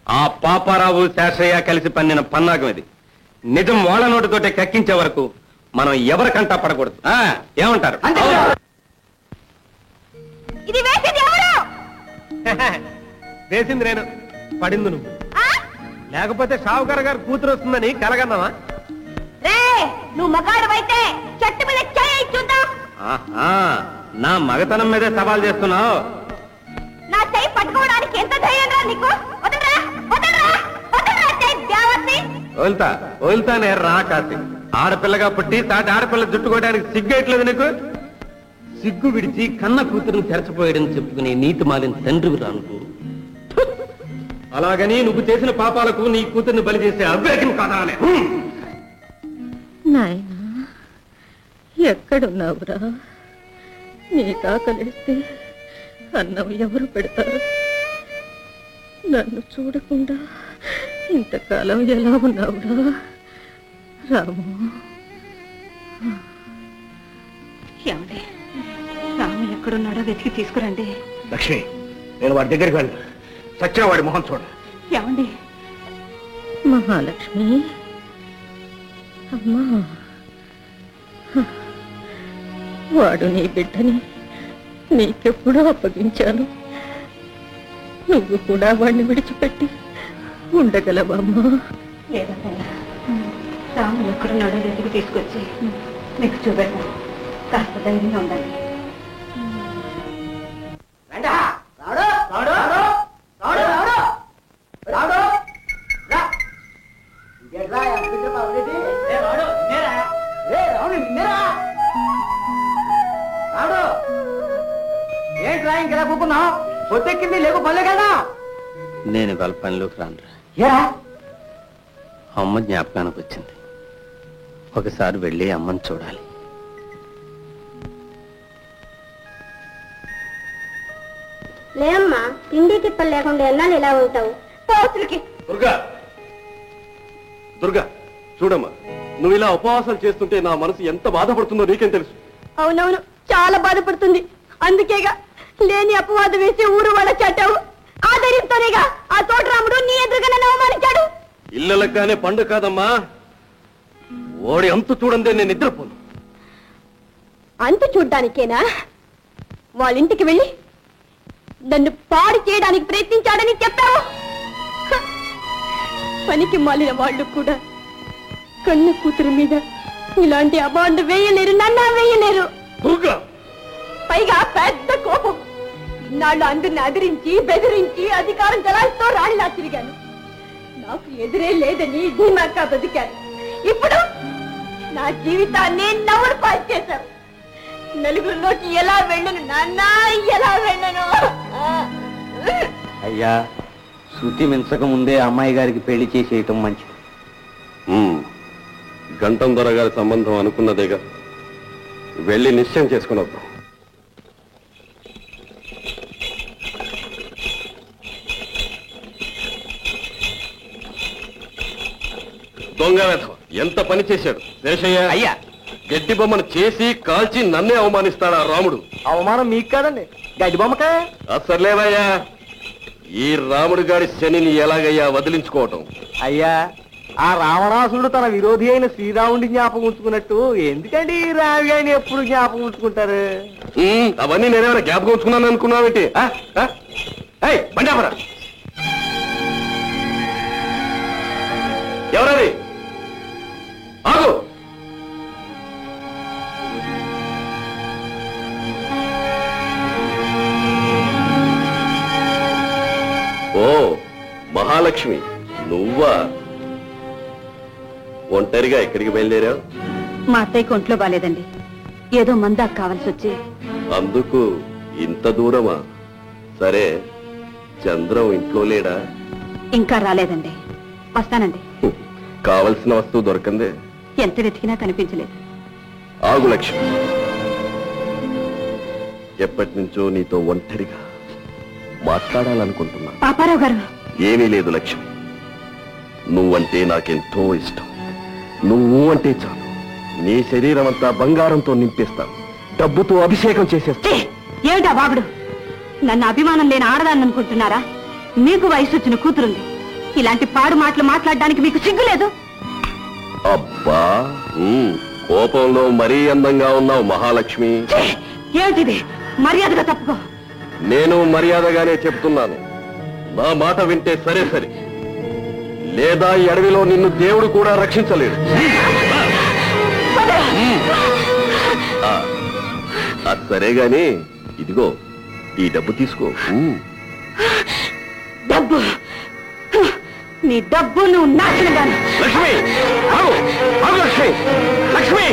ఆ పాపారావు శేషయ్య కలిసి పన్నిన పన్నాగం ఇది నిజం వాళ్ళ నోటితోటే కక్కించే వరకు మనం ఎవరికంటా పడకూడదు ఏమంటారు ఇది వేసింది ఎవరు? వేసింది నేను, పడింది నువ్వు. లేకపోతే షావుకారు గారు కూతురు వస్తుందని కలగన్నావా? రే నువ్వు మగాడువైతే చెట్టు మీద చేయి చూద్దాం. నా మగతనం మీదే సవాల్ చేస్తున్నావు. నా చేయి పట్టుకోవడానికి ఎంత ధైర్యం రా నీకు? వదలరా వదలరా వదలరా చేయి దేవతి. వదులుతానే రా కాసి. ఆడపిల్లగా పుట్టి సాటి ఆడపిల్ల జుట్టుకోవడానికి సిగ్గేయట్లేదు నీకు? సిగ్గు విడిచి కన్న కూతురుని తెరచిపోయాడని చెప్పుకునే నీతి మాలిన తండ్రివి రానుకో. అలాగని నువ్వు చేసిన పాపాలకు నీ కూతుర్ని బలి చేసే అవివేకం కాదా? నాయనా ఎక్కడున్నావురా? నీ కాకలేస్తే అన్నం ఎవరు పెడతారు? నన్ను చూడకుండా ఇంతకాలం ఎలా ఉన్నావురా రాము? ఏమండి, రాము ఎక్కడున్నాడో వెతికి తీసుకురండి. లక్ష్మి, నేను వాడి దగ్గరికి వెళ్ళను. సత్యం వాడి మొహం చూడ. ఏమండి? మహాలక్ష్మి అమ్మా, వాడు నీ బిడ్డని నీకెప్పుడూ అప్పగించాను. నువ్వు కూడా వాడిని విడిచిపెట్టి ఉండగలవమ్మా? లేదమ్మా, రాము ఎక్కడున్నాడో వెతికి తీసుకొచ్చి మీకు చూపెట్టాను. కాస్త ధైర్యంగా ఉండాలి. ఏంట్రా ఇంకా కూకున్నావు? పొద్దెక్కింది లేకు పల్లె కదా. నేను ఇవాళ పనిలోకి రానురా. అమ్మ జ్ఞాపకానికి వచ్చింది. ఒకసారి వెళ్ళి అమ్మని చూడాలి. లేమ్మా, తిండి తిప్పలు లేకుండా ఎన్నాళ్ళు ఇలా ఉంటావు? దుర్గా, దుర్గా చూడమ్మా, నువ్వు ఇలా ఉపవాసాలు చేస్తుంటే నా మనసు ఎంత బాధపడుతుందో నీకేం తెలుసు? అవునవును, చాలా బాధపడుతుంది. అందుకేగా లేని అపవాదం వేసి ఊరు వాళ్ళ చట్టావు. ఆ ధైర్యంతోనేగా ఆ తోటరాముడు నీ ఎదురుగానే అవమానించాడు. ఇళ్ళలగానే పండు కాదమ్మా, ఓడి అంతు చూడందే నేను నిద్రపోను. అంత చూడ్డానికేనా? వాళ్ళింటికి వెళ్ళి నన్ను పాడు చేయడానికి ప్రయత్నించాడని చెప్పావు. హ! పనికి మాలిన వాళ్ళు కూడా కన్న కూతురు మీద ఇలాంటి అబాండు వేయలేరు, నన్నా వేయలేరు. దుర్గా, పైగా పెద్ద కోపం. ఇన్నాళ్ళు అందరిని అదిరించి బెదిరించి అధికారం జలాలతో రాణిలా తిరిగాను. నాకు ఎదురే లేదని ధీమాగా బతికాను. ఇప్పుడు నా జీవితాన్ని నవ్వుడు పాలు చేశారు. నలుగురిలోకి ఎలా వెళ్ళను నాన్నా, ఎలా వెళ్ళను? అయ్యా, శృతి మించక ముందే అమ్మాయి గారికి పెళ్లి చేసేయటం మంచిది. గంటం దొర గారి సంబంధం అనుకున్నదేగా, వెళ్ళి నిశ్చయం చేసుకుని వద్దాం. దొంగ వెధవ ఎంత పని చేశాడు శేషయ్య. అయ్యా, గడ్డి బొమ్మను చేసి కాల్చి నన్నే అవమానిస్తాడా రాముడు? అవమానం మీకు కాదండి, గడ్డి బొమ్మకే. అసలేవయ్యా, ఈ రాముడు గారి శనిని ఎలాగయ్యా వదిలించుకోవటం? అయ్యా, ఆ రావణాసురుడు తన విరోధి అయిన శ్రీరాముడి జ్ఞాపకం ఉంచుకున్నట్టు ఎందుకండి ఈ రావి గారిని ఎప్పుడు జ్ఞాపకం ఉంచుకుంటారు? అవన్నీ నేనేమైనా జ్ఞాపకం ఉంచుకున్నాను అనుకున్నావేంటి? బండాపరా, ఎవరది? ఆగు! ఓ మహాలక్ష్మి, నువ్వా? ఒంటరిగా ఎక్కడికి బయలుదేరావు? మా అత్తయ్యకి ఒంట్లో బాలేదండి, ఏదో మందాకు కావాల్సి వచ్చి. అందుకు ఇంత దూరమా? సరే, చంద్రం ఇంట్లో లేడా? ఇంకా రాలేదండి, వస్తానండి. కావలసిన వస్తువు దొరకందే? ఎంత వెతికినా కనిపించలేదు. ఆగు లక్ష్మి, ఎప్పటి నుంచో నీతో ఒంటరిగా మాట్లాడాలనుకుంటున్నా. పాపారావు గారు. ఏమీ లేదు లక్ష్మి, నువ్వంటే నాకెంతో ఇష్టం. నువ్వు అంటే చాలు, నీ శరీరం అంతా బంగారంతో నింపేస్తాను, డబ్బుతో అభిషేకం చేసేస్తా. ఏమిటా బాబుడు? నన్ను అభిమానం లేని ఆడదాన్ని అనుకుంటున్నారా? మీకు వయసు వచ్చిన కూతురుంది. ఇలాంటి పాడు మాటలు మాట్లాడడానికి మీకు సిగ్గులేదు? అబ్బా, కోపంలో మరీ అందంగా ఉన్నావు మహాలక్ష్మి. ఏమిటిది? మర్యాదగా తప్పుకో. నేను మర్యాదగానే చెప్తున్నాను. నా మాట వింటే సరే సరే, లేదా ఈ అడవిలో నిన్ను దేవుడు కూడా రక్షించలేడు. అది సరే గాని ఇదిగో ఈ డబ్బు తీసుకో. డబ్బు? నీ డబ్బు నువ్వు నాశనగాను. లక్ష్మి ఆగు, ఆగు లక్ష్మి, లక్ష్మి.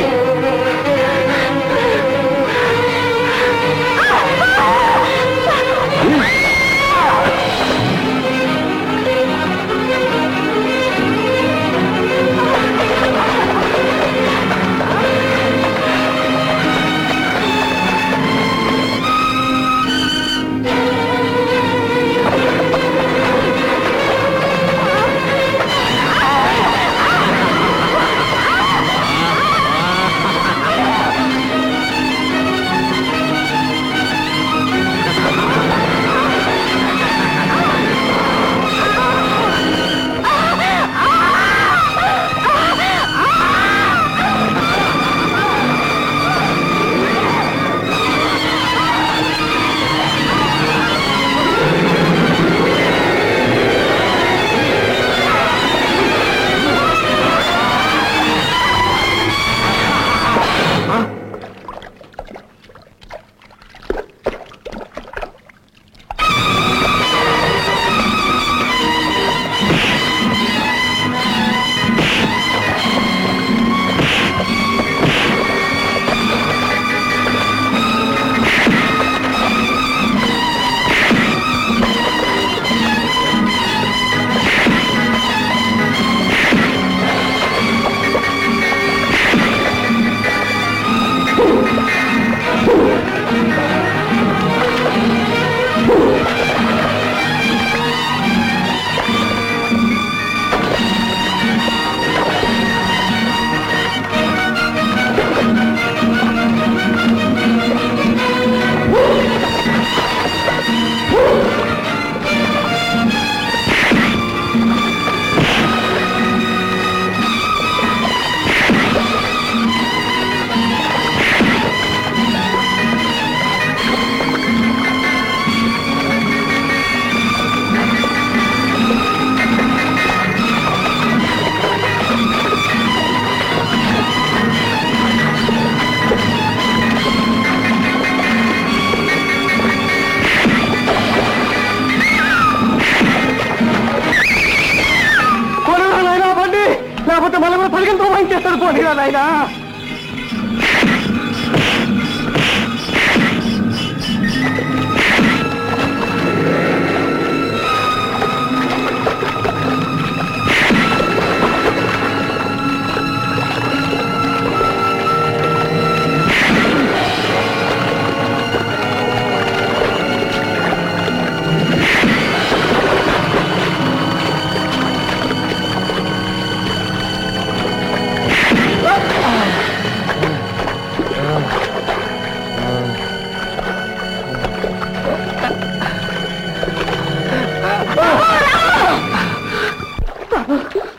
లేకపోతే మళ్ళీ కూడా పలికంతో వాయించేస్తాడు. పోనీరా నాయనా.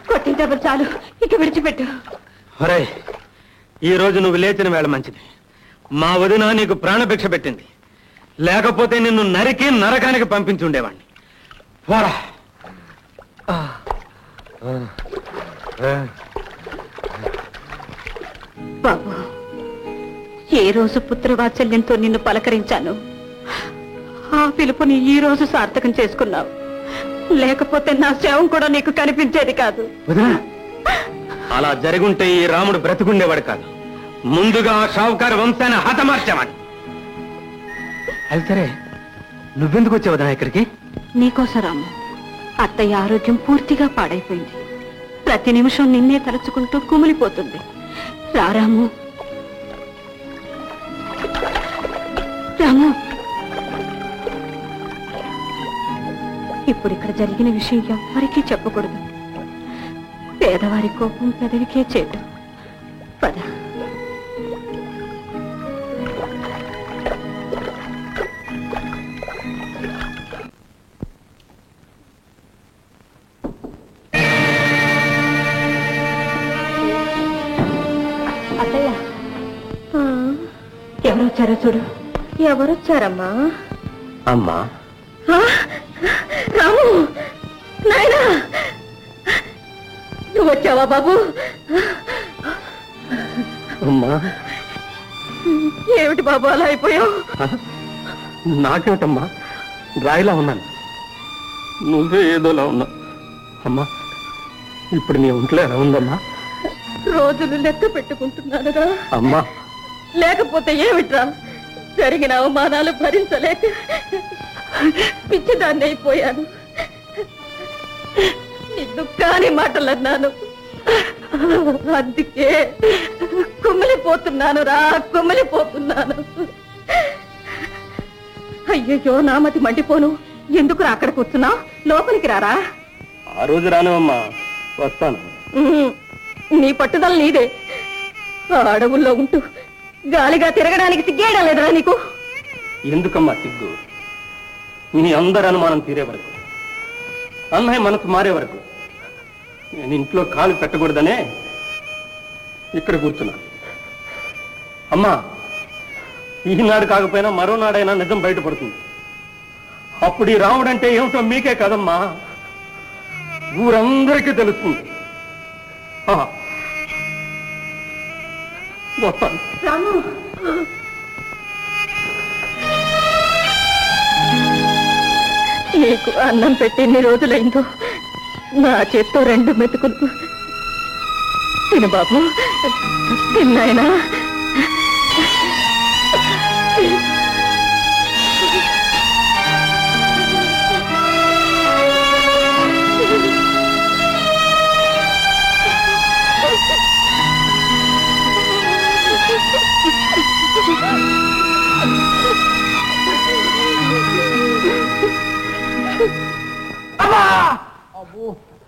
కొట్టించబడి చాలు, ఇక విడిచిపెట్టు. ఒరే, ఈ రోజు నువ్వు లేచిన వేళ మంచిది. మా వదిన నీకు ప్రాణభిక్ష పెట్టింది, లేకపోతే నిన్ను నరికి నరకానికి పంపించుండేవాణ్ణి. పోరా. బాబు, ఏ రోజు పుత్రవాత్సల్యంతో నిన్ను పలకరించాను, ఆ పిలుపుని ఈ రోజు సార్థకం చేసుకున్నావు. లేకపోతే నా శవం కూడా నీకు కనిపించేది కాదు. అలా జరుగుంటే ఈ రాముడు బ్రతుకుండేవాడు కాదు. ముందుగా ఆ షావుకారు వంశాన్ని హతమార్చామని. అది సరే, నువ్వెందుకు వచ్చావు వదినా ఇక్కడికి? నీకోసం రాము. అత్తయ్య ఆరోగ్యం పూర్తిగా పాడైపోయింది. ప్రతి నిమిషం నిన్నే తలుచుకుంటూ కుమిలిపోతుంది. రాము, రాము. ఇప్పుడు ఇక్కడ జరిగిన విషయం ఎవ్వరికీ చెప్పకూడదు. పేదవారి కోపం పెదవికే చేటు. పద. అత్తయ్య, ఎవరొచ్చారో చూడు. ఎవరొచ్చారమ్మా? అమ్మా రాము నాయనా నువ్వు వచ్చావా బాబు? అమ్మా ఏమిటి బాబు అలా అయిపోయావు? నాకేమిటమ్మా, రాయిలా ఉన్నాను, నువ్వే ఏదోలా ఉన్నావు. అమ్మా ఇప్పుడు నీ ఒంట్లో ఎలా ఉందమ్మా? రోజులు లెక్క పెట్టుకుంటున్నానురా. అమ్మా లేకపోతే ఏమిట్రా, జరిగిన అవమానాలు భరించలేక పిచ్చిదాన్ని అయిపోయాను. నీ దుఃఖాన్ని మాటలన్నాను, అందుకే కుమిలిపోతున్నాను రా, కుమిలిపోతున్నాను. అయ్యయ్యో నామతి మండిపోను. ఎందుకు రా అక్కడ కూర్చున్నా? లోపలికి రారా. ఆ రోజు రానమ్మా, వస్తాను. నీ పట్టుదల నీదే. ఆ అడవుల్లో ఉంటూ గాలిగా తిరగడానికి సిగ్గేయడం లేదురా నీకు? ఎందుకమ్మా సిగ్గు? నీ అందరి అనుమానం తీరే వరకు, అన్నయ్య మనసు మారే వరకు నేను ఇంట్లో కాలు పెట్టకూడదనే ఇక్కడ కూర్చున్నా. అమ్మా ఈనాడు కాకపోయినా మరోనాడైనా నిజం బయటపడుతుంది. అప్పుడు ఈ రాముడంటే ఏమిటో మీకే కదమ్మా, ఊరందరికీ తెలుస్తుంది. వస్తాను. నీకు అన్నం పెట్టి ఎన్ని రోజులైందో, నా చేత్తో 2 మెతుకులు తిను బాబు, తిన్నాయనా.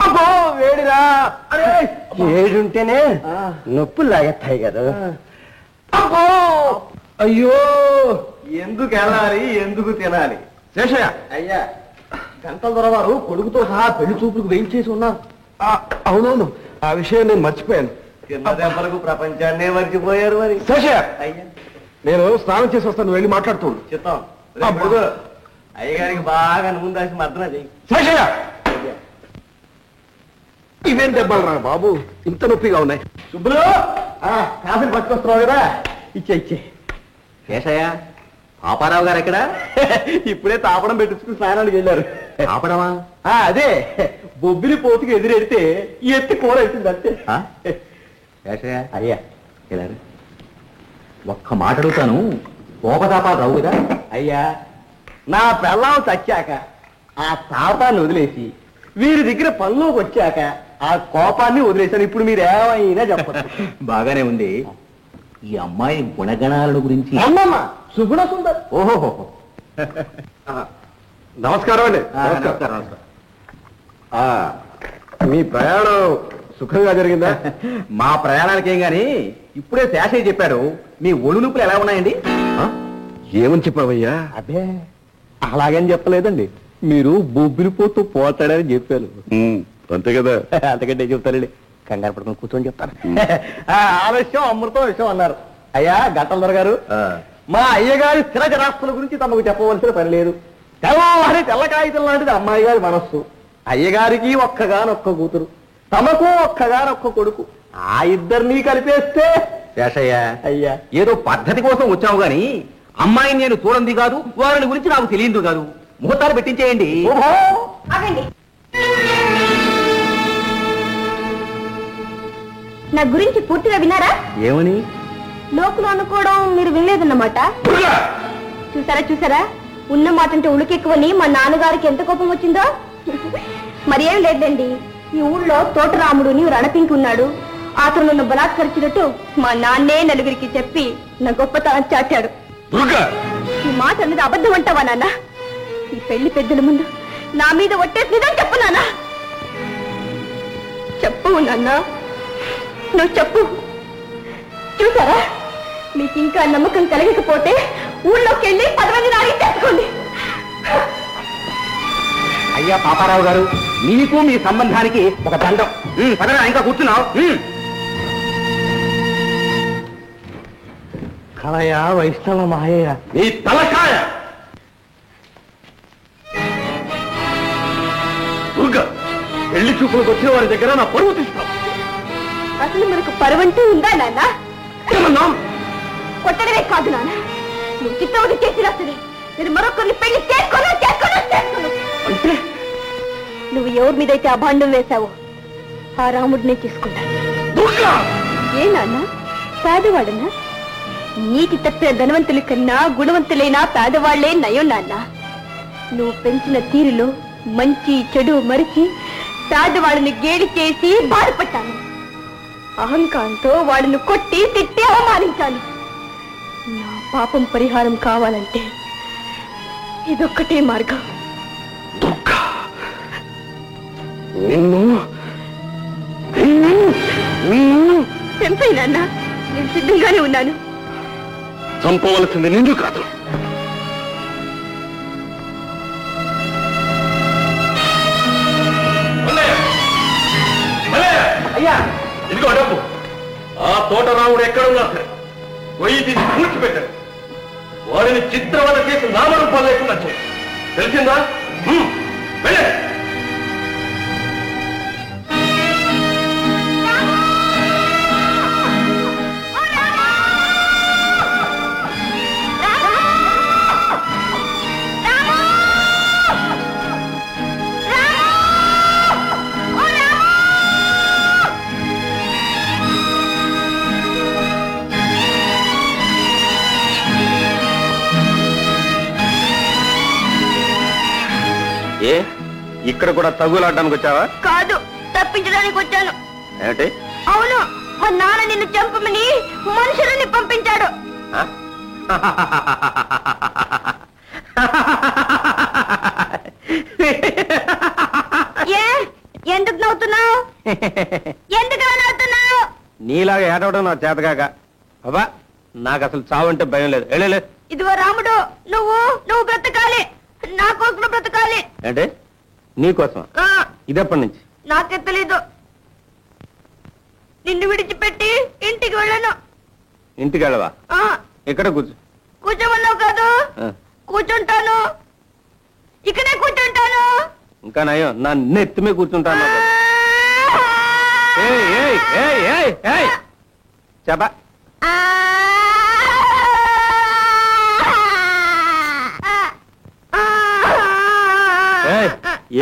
అబ్బో వేడిరా. అరే వేడుంటేనే నొప్పులు లాగేస్తాయి కదా. అబ్బో అయ్యో ఎందుకు వెళ్ళాలి, ఎందుకు తినాలి? శేషయ్య అయ్యా, గంటల దొరవారు కొడుకుతో సహా పెళ్లి చూపులకు వేయించేసి ఉన్నారు. అవునవును, ఆ విషయం నేను మర్చిపోయాను. చిన్న దెబ్బలకు ప్రపంచాన్నే మర్చిపోయారు. మరి శేషయ్య అయ్యా, నేను స్నానం చేసి వస్తాను, వెళ్ళి మాట్లాడుతాను. చెప్తాం. అయ్యగారికి బాగా నూనె దాసి మర్దన చెయ్యి. శేషయ్య ఇవేం దెబ్బలు రా బాబు, ఇంత నొప్పిగా ఉన్నాయి. శుభ్రు కాఫీలు పట్టుకొస్తున్నావు కదా, ఇచ్చే. శేషయ్య, పాపారావు గారు ఎక్కడ? ఇప్పుడే తాపడం పెట్టించుకుని స్నానానికి వెళ్ళారు. తాపడమా? అదే బొబ్బిలి పోతుకి ఎదురెడితే ఎత్తి కూర అవుతుంది అంతే. శేషయ్య అయ్యా, ఇలా ఒక్క మాట అడుగుతాను, కోపతాపాలు రావు కదా? అయ్యా, నా పెళ్ళాం చచ్చాక ఆ తాపాన్ని వదిలేసి వీరి దగ్గర పనిలోకి వచ్చాక ఆ కోపాన్ని వదిలేశాను. ఇప్పుడు మీరు ఏమైనా చెప్పండి. బాగానే ఉంది. ఈ అమ్మాయి గుణగణాల గురించి. అమ్మమ్మ సుగుణ సుందర్. ఓహో నమస్కారం అండి. నమస్కారం. మీ ప్రయాణం సుఖంగా జరిగిందా? మా ప్రయాణానికి ఏం గాని ఇప్పుడే శేషయ్య చెప్పాడు, మీ ఒళ్ళు నొప్పులు ఎలా ఉన్నాయండి? ఏమని చెప్పావయ్యా? అదే అలాగని చెప్పలేదండి, మీరు బొబ్బిలి పోతూ పోతాడని చెప్పాను. అంతే కదా? అంతకంటే చెప్తారండి, కంగారు పడుకుని కూర్చొని చెప్తాను. ఆలస్యం అమృతం విషయం అన్నారు. అయ్యా గంటల దొరగారు, మా అయ్యగారి స్థిర జరాస్తుల గురించి తమకు చెప్పవలసిన పని లేదు. తెల్లవారి తెల్ల కాగితం లాంటిది అమ్మాయి గారి మనస్సు. అయ్యగారికి ఒక్కగానొక్క కూతురు, తమకు ఒక్కగానొక్క కొడుకు. ఆ ఇద్దరినీ కలిపేస్తే శేషయ్య అయ్యా, ఏదో పద్ధతి కోసం వచ్చావు గాని అమ్మాయిని నేను చూడండి కాదు, వారిని గురించి నాకు తెలియదు కాదు. ముహూర్తాలు పెట్టించేయండి. నా గురించి పూర్తిగా విన్నారా? ఏమని? లోకులు అనుకోవడం మీరు వినలేదన్నమాట. చూసారా, ఉన్న మాట అంటే ఉడికెక్కువని మా నాన్నగారికి ఎంత కోపం వచ్చిందో. మరి ఏం లేదండి, ఈ ఊళ్ళో తోటరాముడుని రణపింకి ఉన్నాడు. అతను నన్ను బలాత్కరించినట్టు మా నాన్నే నలుగురికి చెప్పి నా గొప్పతనం చాటాడు. ఈ మాట అన్నది అబద్ధం అంటావా నాన్న? ఈ పెళ్లి పెద్దల ముందు నా మీద ఒట్టేసి నిజం చెప్పు నాన్న. చెప్పు నాన్న, నువ్వు చెప్పు. చూసారా, మీకు ఇంకా నమ్మకం కలగకపోతే ఊళ్ళోకి వెళ్ళి 10 మందిని అడిగి తెచ్చుకోండి. అయ్యా పాపారావు గారు, మీకు మీ సంబంధానికి ఒక దండం. పదరా, ఇంకా కూర్చున్నావు. కళయా వైష్ణవ మాయ నీ తలకాయ. పెళ్లి చూపులకు వచ్చిన వారి దగ్గర నా పరువు తీస్తావు. అసలు మనకు పరువంటూ ఉందా నాన్న? ఏమన్నా? కొట్టడమే కాదు నాన్న, నువ్వు చిత్తవది చేసినా సరే నేను మరొకరిని పెళ్లి చేసుకోను. అంటే నువ్వు ఎవరి మీదైతే అభాండం వేశావో ఆ రాముడినే తీసుకుంటాను. దుర్గా! ఏ నాన్న పేదవాడన్నా? నీతి తప్పిన ధనవంతుల కన్నా గుణవంతులైన పేదవాళ్లే నయం నాన్న. నువ్వు పెంచిన తీరులో మంచి చెడు మరిచి పేదవాళ్ళని గేడి చేసి బాధపడ్డాను. అహంకారంతో వాళ్ళను కొట్టి తిట్టి అవమానించాను. నా పాపం పరిహారం కావాలంటే ఇదొక్కటే మార్గం. దుర్గా, నిన్ను చంపే నాన్న, నేను సిద్ధంగానే ఉన్నాను. చంపవలసింది నిన్ను కాదు, అయ్యా ఇదిగో డబ్బు. ఆ తోటరాముడు ఎక్కడున్నా సరే గొయ్యి తీసి పూడ్చిపెట్టాడు. వాడిని చిత్రవద చేసి నామరూపాలు లేకుండా చేయి. తెలిసిందా? వెళ్ళే. ఏ ఇక్కడ కూడా తగులాడడానికి వచ్చావా? కాదు, తప్పించడానికి వచ్చాను. ఏమిటి? అవును, మా నాన్న నిన్ను చంపమని మనుషులని పంపించాడు. ఏ ఎందుకు నవ్వుతున్నావు? ఎందుకు నవ్వుతున్నావు? నీలాగా ఏడవడం నా చేతగాక. బాబా, నాకు అసలు చావంటే భయం లేదు. వెళ్ళలే. ఇదిగో రాముడు, నువ్వు బ్రతకాలి, నా కోసం బ్రతకాలి. అంటే నీకోసం? ఇదెప్పటి నుంచి? నాకే తెలీదు. నిన్ను విడిచిపెట్టి ఇంటికి వెళ్ళను. ఇంటికి వెళ్ళవా? ఇక్కడ కూర్చో. కూర్చోమన్నావు కాదు, కూర్చుంటాను. ఇక్కడే కూర్చుంటాను. ఇంకా నయం, నా నెత్తిమే కూర్చుంటాను. చెప్పా.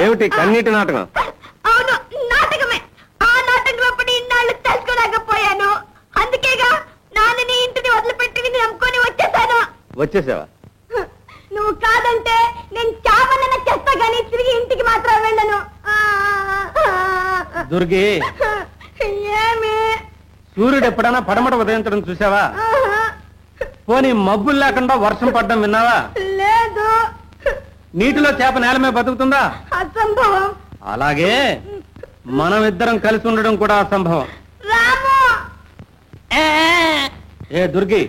ఏమిటి కన్నీటి నాటకం? అవును, నాటకమే. ఆ నాటకం అప్పుడు ఇన్నాళ్ళు తెలుసుకోలేకపోయాను. అందుకేగా నాన్నని ఇంటిని వదిలిపెట్టి నమ్ముకొని వచ్చేసాను. వచ్చేసావా? నువ్వు కాదంటే నేను చావన్న చేస్తా గానీ తిరిగి ఇంటికి మాత్రం వెళ్ళను. దుర్గి, ఏమి? సూర్యుడు ఎప్పుడైనా పడమట ఉదయించడం చూసావా? పోనీ మబ్బులు లేకుండా వర్షం పడ్డం విన్నావా? లేదు. నీటిలో చేప నేల మీద బతుకుతుందా? అసంభవం. అలాగే మనం ఇద్దరం కలిసి ఉండడం కూడా అసంభవం. రాము! ఏ దుర్గి,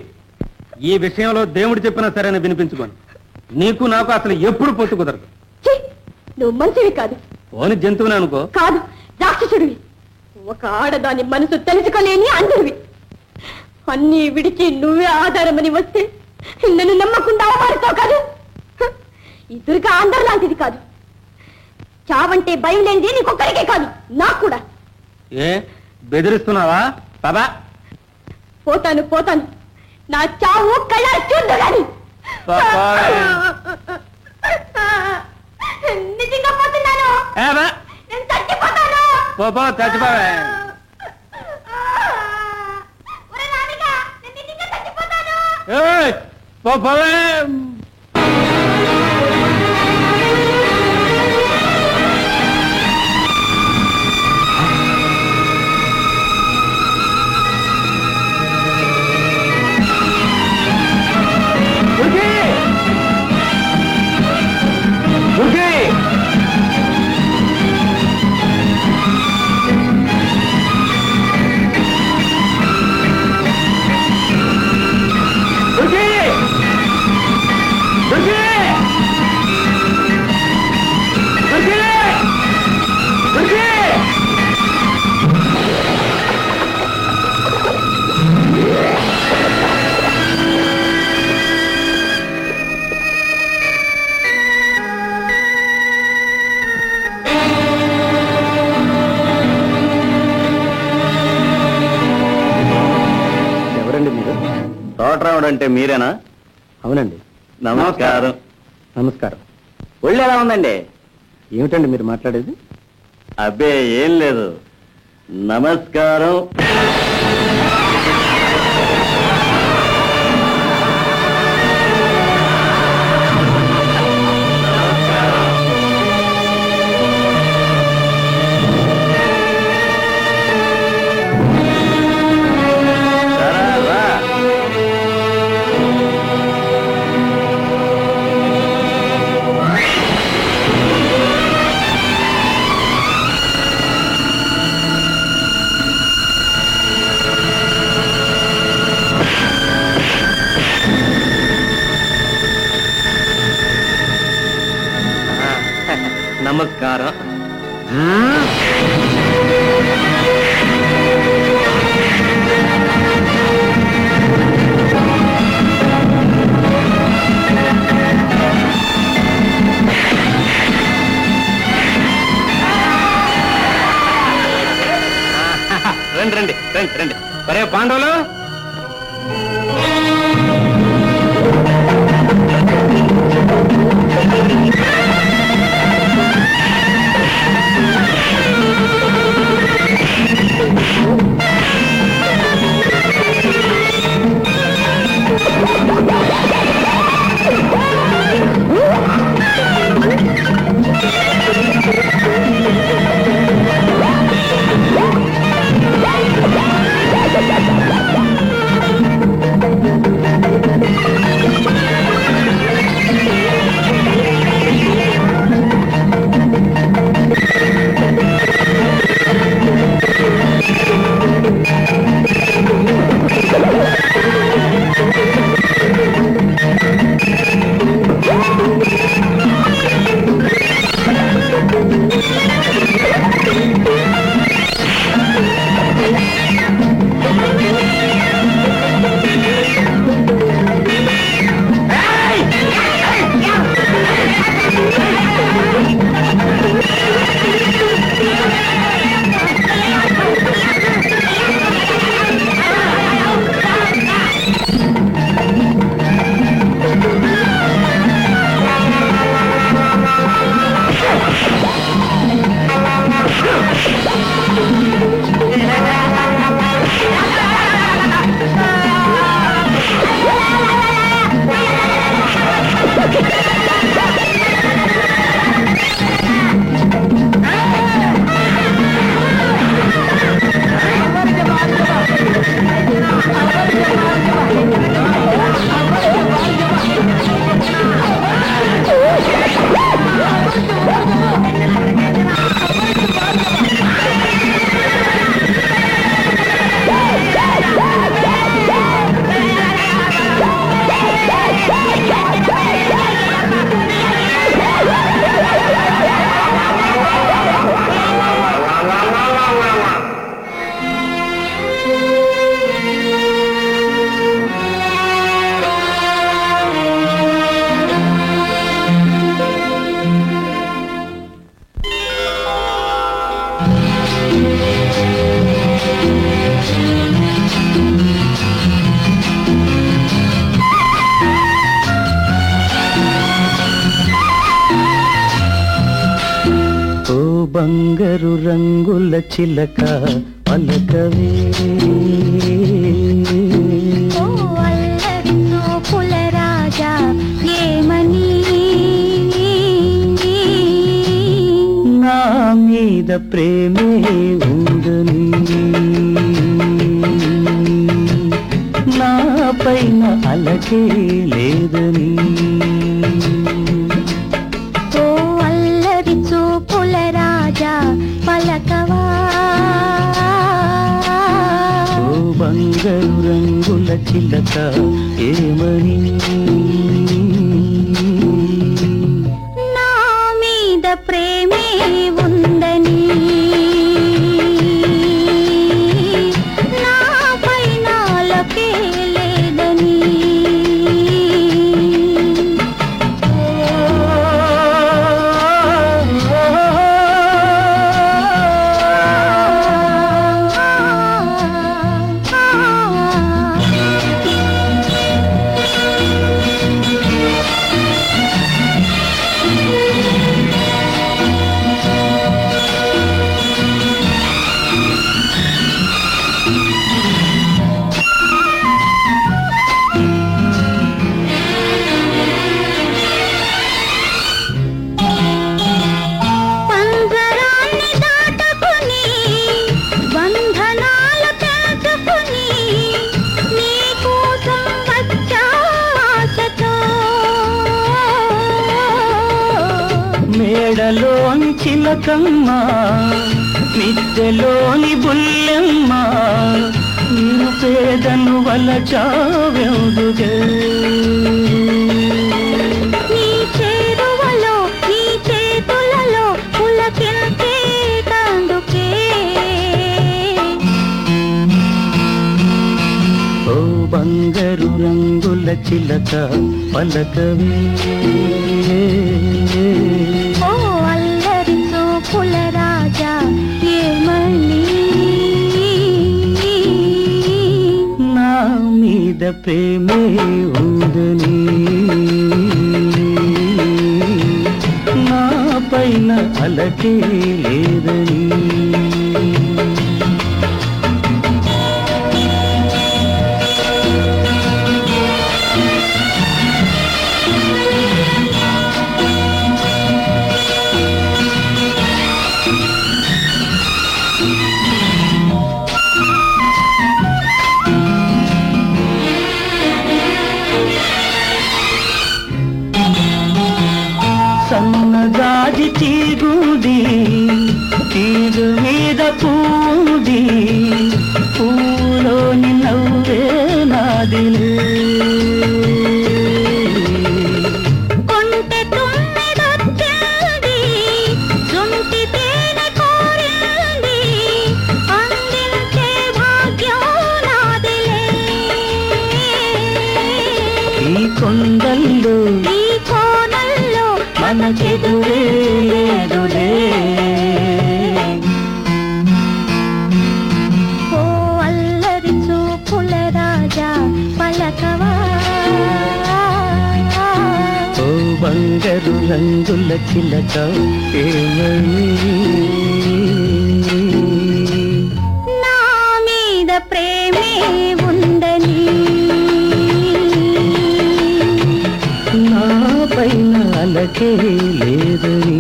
ఈ విషయంలో దేవుడు చెప్పినా సరే వినిపించుకోను. నీకు నాకు అసలు ఎప్పుడు పొత్తు కుదరదు. నువ్వు మంచివి కాదు. పోని జంతువుని అనుకో. కాదు, రాక్షసుడివి. ఒక ఆడదాని మనసు తెలుసుకోలేని అందరివి. అన్నీ విడిచి నువ్వే ఆధారమని వస్తే నన్ను నమ్మకుండా అవమానిస్తావు కాదు. ఈ దుర్గ అందరు లాంటిది కాదు. చావంటే భయం లేనిది నీకొక్కరికే కాదు, నాకు కూడా. ఏ బెదిరిస్తున్నావా? బాబా, పోతాను. నా చావు కళ్ళ చూద్దు గాని. నిజంగా పోతున్నాను. నేను చచ్చిపోతాను. చచ్చిపోవే. ఒరే నాన్నగా, నేను నిజంగా చచ్చిపోతాను. పోవే. ఎవరండి మీరు? తోటరావుడు అంటే మీరేనా? అవునండి. నమస్కారం. నమస్కారం. ఒళ్ళు ఎలా ఉందండి? ఏమిటండి మీరు మాట్లాడేది? అబ్బే ఏం లేదు. నమస్కారం. నమస్కారం. రండి రండి రండి రండి. సరే పాండవులు, బంగారు రంగుల చిలక పలకవే, ఓ అల్లరి నోపుల రాజా ఏమని నా మీద ప్రేమే ఉందని, నా పైన అలకే లేదని, ఓ అల్లరి చూపుల రాజా పలకవా, ఓ బంగారు రంగుల చిలక ఏమని నా మీద ప్రేమే ఉందని, నా పైన అలకే లేదని, మెడలోని చిలకమ్మ మిద్దెలోని బుల్లెమ్మ నేను పేదను వలచావెందుకే నీ చేరువలో నీ చేతులలో పులకించే తందుకే ఓ బంగారు రంగుల చిలక పలకవే ఓ అల్లరి చూపుల రాజా ఏమని నా మీద ప్రేమే ఉందని నా పైన అలకే లేదని సన్నజాజి తీగుది తీరు మీద పూది పూలోని నవ్వే నాదిలే కొంటె తుమ్మెదొచ్చింది జుంటి తేనె కోరింది అందించే భాగ్యం నాదిలే ఈ కొండల్లో ఈ కోనల్లో మనకెదురే లేదులే ఓ అల్లరి చూపుల రాజా పలకవా ఓ బంగారు రంగుల చిలక ఏమని నా మీద ప్రేమే ఉందని నా పైన అలకే లేదని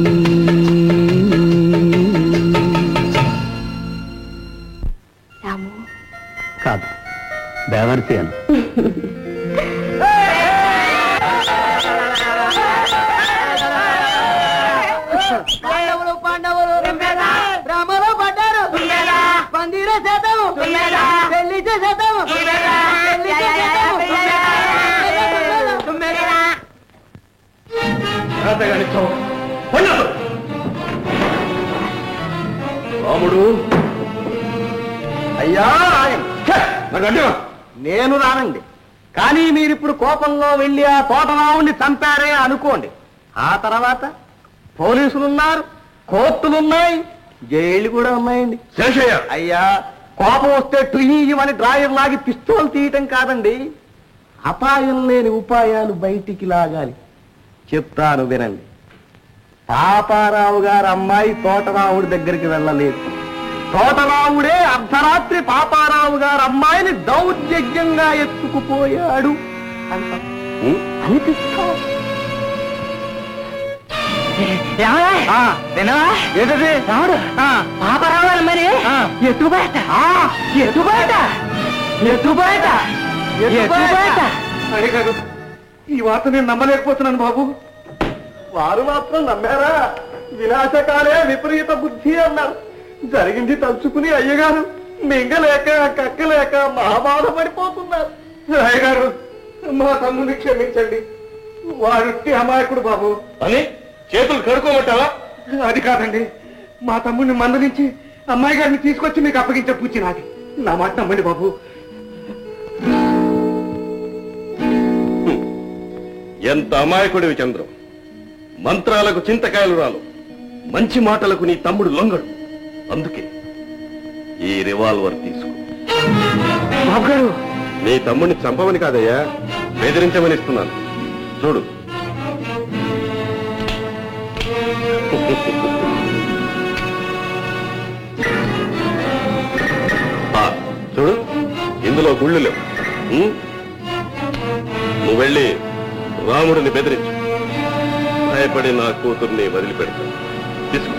రాము కాదు దేవర్తి అని పాండవులు రామలో పడ్డారు పందిరే చేద్దాము పెళ్లి చేసేద్దాము రాముడు అయ్యా నాకు అంటే నేను రానండి, కానీ మీరిప్పుడు కోపంలో వెళ్ళి ఆ తోటరావుని చంపారే అనుకోండి. ఆ తర్వాత పోలీసులున్నారు, కోర్టులున్నాయి, జైళ్లు కూడా ఉన్నాయండి. శేషయ్య అయ్యా, కోపం వస్తే టుయ్యమని డ్రాయర్ లాగి పిస్తోల్ తీయటం కాదండి, అపాయం లేని ఉపాయాలు బయటికి లాగాలి. చెప్తాను వినండి. పాపారావు గారు అమ్మాయి తోటరావుడి దగ్గరికి వెళ్ళలేదు. తోటరావుడే అర్ధరాత్రి పాపారావు గారు అమ్మాయిని దౌర్జన్యంగా ఎత్తుకుపోయాడు అంటాం. అనిపిస్తాం. ఏంటది? రాముడు పాపరావాలి మరి ఎత్తుబయట ఎత్తుబయట ఎత్తుబయట ఎత్తుబయట అడిగారు. ఈ వార్త నేను నమ్మలేకపోతున్నాను బాబు. వారు మాత్రం నమ్మారా? వినాశకాలే విపరీత బుద్ధి అన్నారు. జరిగింది తలుచుకుని అయ్యగారు మింగలేక కక్కలేక మహాబాధపడిపోతున్నారు. అయ్యగారు, మా తమ్ముని క్షమించండి, వాడుట్టి అమాయకుడు బాబు. అని చేతులు కడుక్కోమంటావా? అది కాదండి, మా తమ్ముడిని మందలించి అమ్మాయి గారిని తీసుకొచ్చి మీకు అప్పగించే పూచి నాది. నా మాట నమ్మండి బాబు. ఎంత అమాయకుడివి చంద్రం. మంత్రాలకు చింతకాయలు రాలు, మంచి మాటలకు నీ తమ్ముడు లొంగడు. అందుకే ఈ రివాల్వర్ తీసుకో. బాబు గారు, నీ తమ్ముడిని చంపమని కాదయ్యా, బెదిరించమని ఇస్తున్నాను. చూడు. చూడు, ఇందులో గుళ్ళు లేవు. నువ్వు వెళ్ళి రాముడిని బెదిరించు. భయపడి నా కూతుర్ని వదిలిపెడతాను. తీసుకో.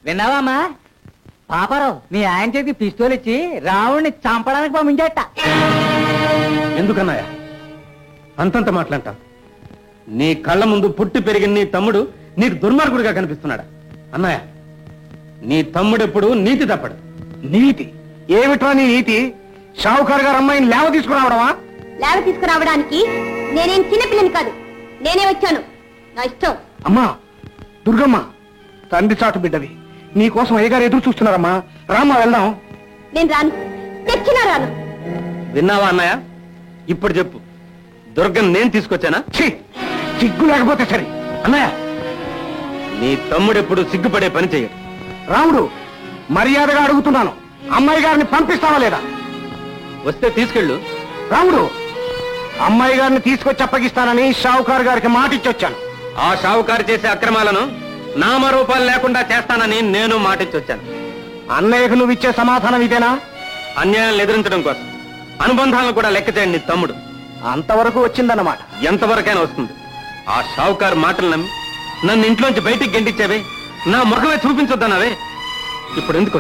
విన్నావామా పాపారావు మీ ఆయన చేతికి పిస్తోల్ ఇచ్చి రావుణ్ణి చంపడానికి పంపించేట. ఎందుకన్నాయా అంతంత మాటలంటా? నీ కళ్ళ ముందు పుట్టి పెరిగిన నీ తమ్ముడు నీకు దుర్మార్గుడిగా కనిపిస్తున్నాడా? అన్నయ్య, నీ తమ్ముడెప్పుడు నీతి తప్పడు. నీతి ఏమిట్రా నీ నీతి? షావుకారు గారు అమ్మాయిని లేవ తీసుకురావడమా? లేవ తీసుకురావడానికి నేనేం చిన్నపిల్లని కాదు, నేనే వచ్చాను. నా ఇష్టం. అమ్మా దుర్గమ్మ, తండ్రి చాటు బిడ్డవి, నీకోసం అయ్యగారు ఎదురు చూస్తున్నారమ్మా. రామ్మా వెళ్దాం. నేను రాను, తెచ్చినా రాను. విన్నావా అన్నయ్య? ఇప్పుడు చెప్పు, దుర్గని నేను తీసుకొచ్చానా? ఛీ, సిగ్గు లేకపోతే సరే. అన్నయ్య, నీ తమ్ముడెప్పుడు సిగ్గుపడే పని చెయ్యడు. రాముడు, మర్యాదగా అడుగుతున్నాను, అమ్మాయి గారిని పంపిస్తావా లేదా? వస్తే తీసుకెళ్ళు. రాముడు, అమ్మాయి గారిని తీసుకొచ్చి అప్పగిస్తానని షావుకారు గారికి మాట ఇచ్చొచ్చాను. ఆ షావుకారు చేసే అక్రమాలను నామరూపాలు లేకుండా చేస్తానని నేను మాటిచ్చొచ్చాను. అన్నయ్యకు నువ్వు ఇచ్చే సమాధానం ఇదేనా? అన్యాయాలను ఎదిరించడం కోసం అనుబంధాలను కూడా లెక్క చేయండి నీ తమ్ముడు. అంతవరకు వచ్చిందన్నమాట. ఎంతవరకైనా వస్తుంది. ఆ షావుకారు మాటలు నమ్మి నన్ను ఇంట్లోంచి బయటికి గెంటించావే, నా ముఖమే చూపించొద్దన్నావే. ఇప్పుడు ఎందుకు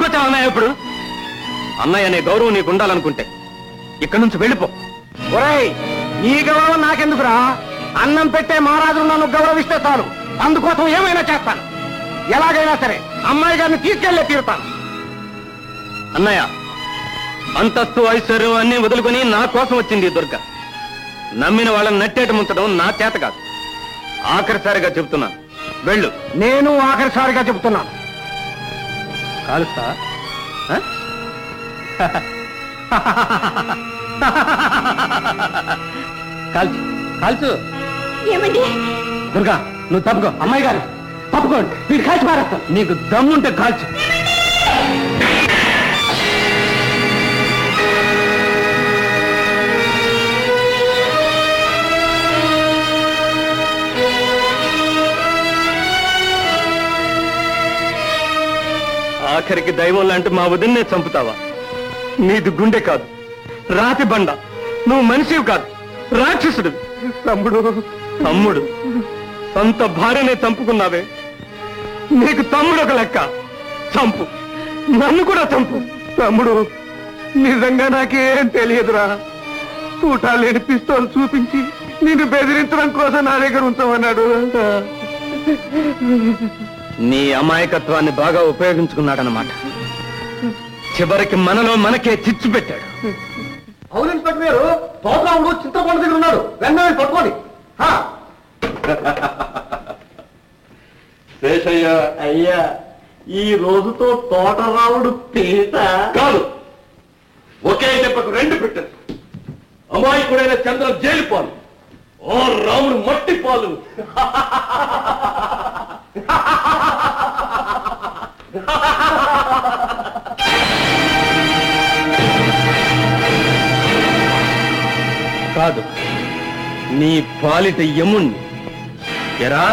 వచ్చావు అన్నయ్య? ఇప్పుడు అన్నయ్య అనే గౌరవం నీకు ఉండాలనుకుంటే ఇక్కడి నుంచి వెళ్ళిపో. ఒరేయ్, ఈ గౌరవం నాకెందుకురా? అన్నం పెట్టే మహారాజు నన్ను గౌరవిస్తే చాలు, అందుకోసం ఏమైనా చేస్తాను. ఎలాగైనా సరే అమ్మాయి గారిని తీసుకెళ్లే తీరుతాను. అన్నయ్య, అంతస్తు ఐశ్వర్యం అన్ని వదులుకొని నా కోసం వచ్చింది ఈ దుర్గ. నమ్మిన వాళ్ళని నట్టేట ముంచడం నా చేత కాదు. ఆఖరిసారిగా చెబుతున్నాను, వెళ్ళు. నేను ఆఖరిసారిగా చెబుతున్నాను. కాలుస్తా? కాల్చు కాల్చు. ఏమండి? దుర్గా, నువ్వు తప్పుకో. అమ్మాయి గారు తప్పుకోండి, మీరు కాల్చి పారేస్తాం. నీకు దమ్ముంటే కాల్చు. ఆఖరికి దైవం లాంటి మా వదిన్నే చంపుతావా? నీది గుండె కాదు, రాతి బండ. నువ్వు మనిషివి కాదు, రాక్షసుడు. తమ్ముడు సొంత భార్యనే చంపుకున్నావే. నీకు తమ్ముడు ఒక లెక్క. చంపు, నన్ను కూడా చంపు. తమ్ముడు, నిజంగా నాకేం తెలియదురా. తూటా లేని పిస్తోల్ చూపించి నిన్ను బెదిరించడం కోసం నా దగ్గర ఉంచమన్నాడు. నీ అమాయకత్వాన్ని బాగా ఉపయోగించుకున్నాడనమాట. చివరికి మనలో మనకే చిచ్చు పెట్టాడు. అవును ఇన్స్పెక్టర్ గారు, తోటరాముడు చింతపండు దగ్గర ఉన్నాడు. వెంటనే పట్టుకోండి. శేషయ్య, అయ్యా, ఈ రోజుతో తోటరాముడు పీట కాదు, ఒకే దెబ్బకు రెండు పెట్టదు. అమాయకుడైన చంద్ర జైలు పాలు, ఓ రాముడు మట్టి పాలు. కాదు, నీ పాలిట యముణ్ణి. ఎరా,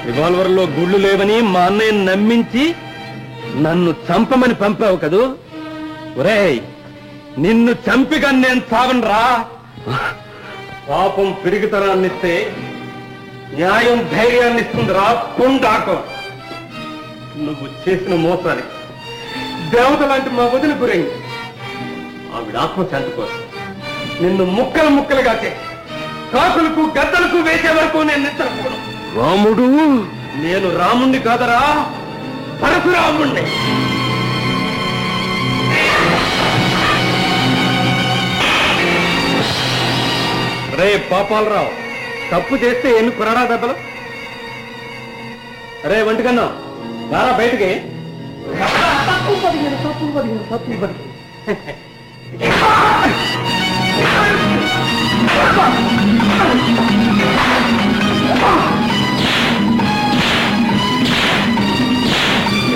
రివాల్వర్లో గుళ్ళు లేవని మా అన్నయ్యని నమ్మించి నన్ను చంపమని పంపావు కదూ? ఒరేయ్, నిన్ను చంపిగా నేను చావనరా. పాపం పిరిగితనాన్నిస్తే న్యాయం ధైర్యాన్ని ఇస్తుందిరా. కుండాకం, నువ్వు చేసిన మోసానికి దేవత లాంటి మా వదిన గురైంది. ఆవిడ ఆత్మశాంతి కోసం నిన్ను ముక్కలు ముక్కలుగా చేసి కాకులకు గద్దలకు వేసే వరకు నేను నిద్రపోను. రాముడు, నేను రాముణ్ణి కాదరా, పరశురాముణ్ణి. రే పాపాలరావు, తప్పు చేస్తే ఎన్ని కురడా దెబ్బలు. రే వంటికన్నా, రారా బయటికి.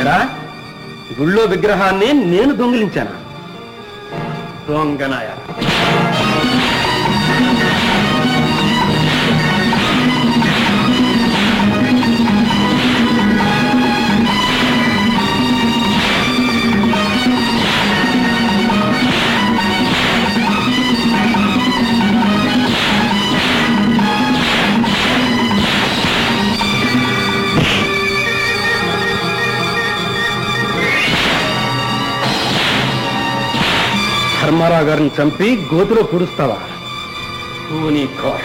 ఎరా, గుళ్ళో విగ్రహాన్ని నేను దొంగిలించాను. దొంగనాయ. ధర్మారావు గారిని చంపి గోతులో పూడుస్తావా? నీ కార్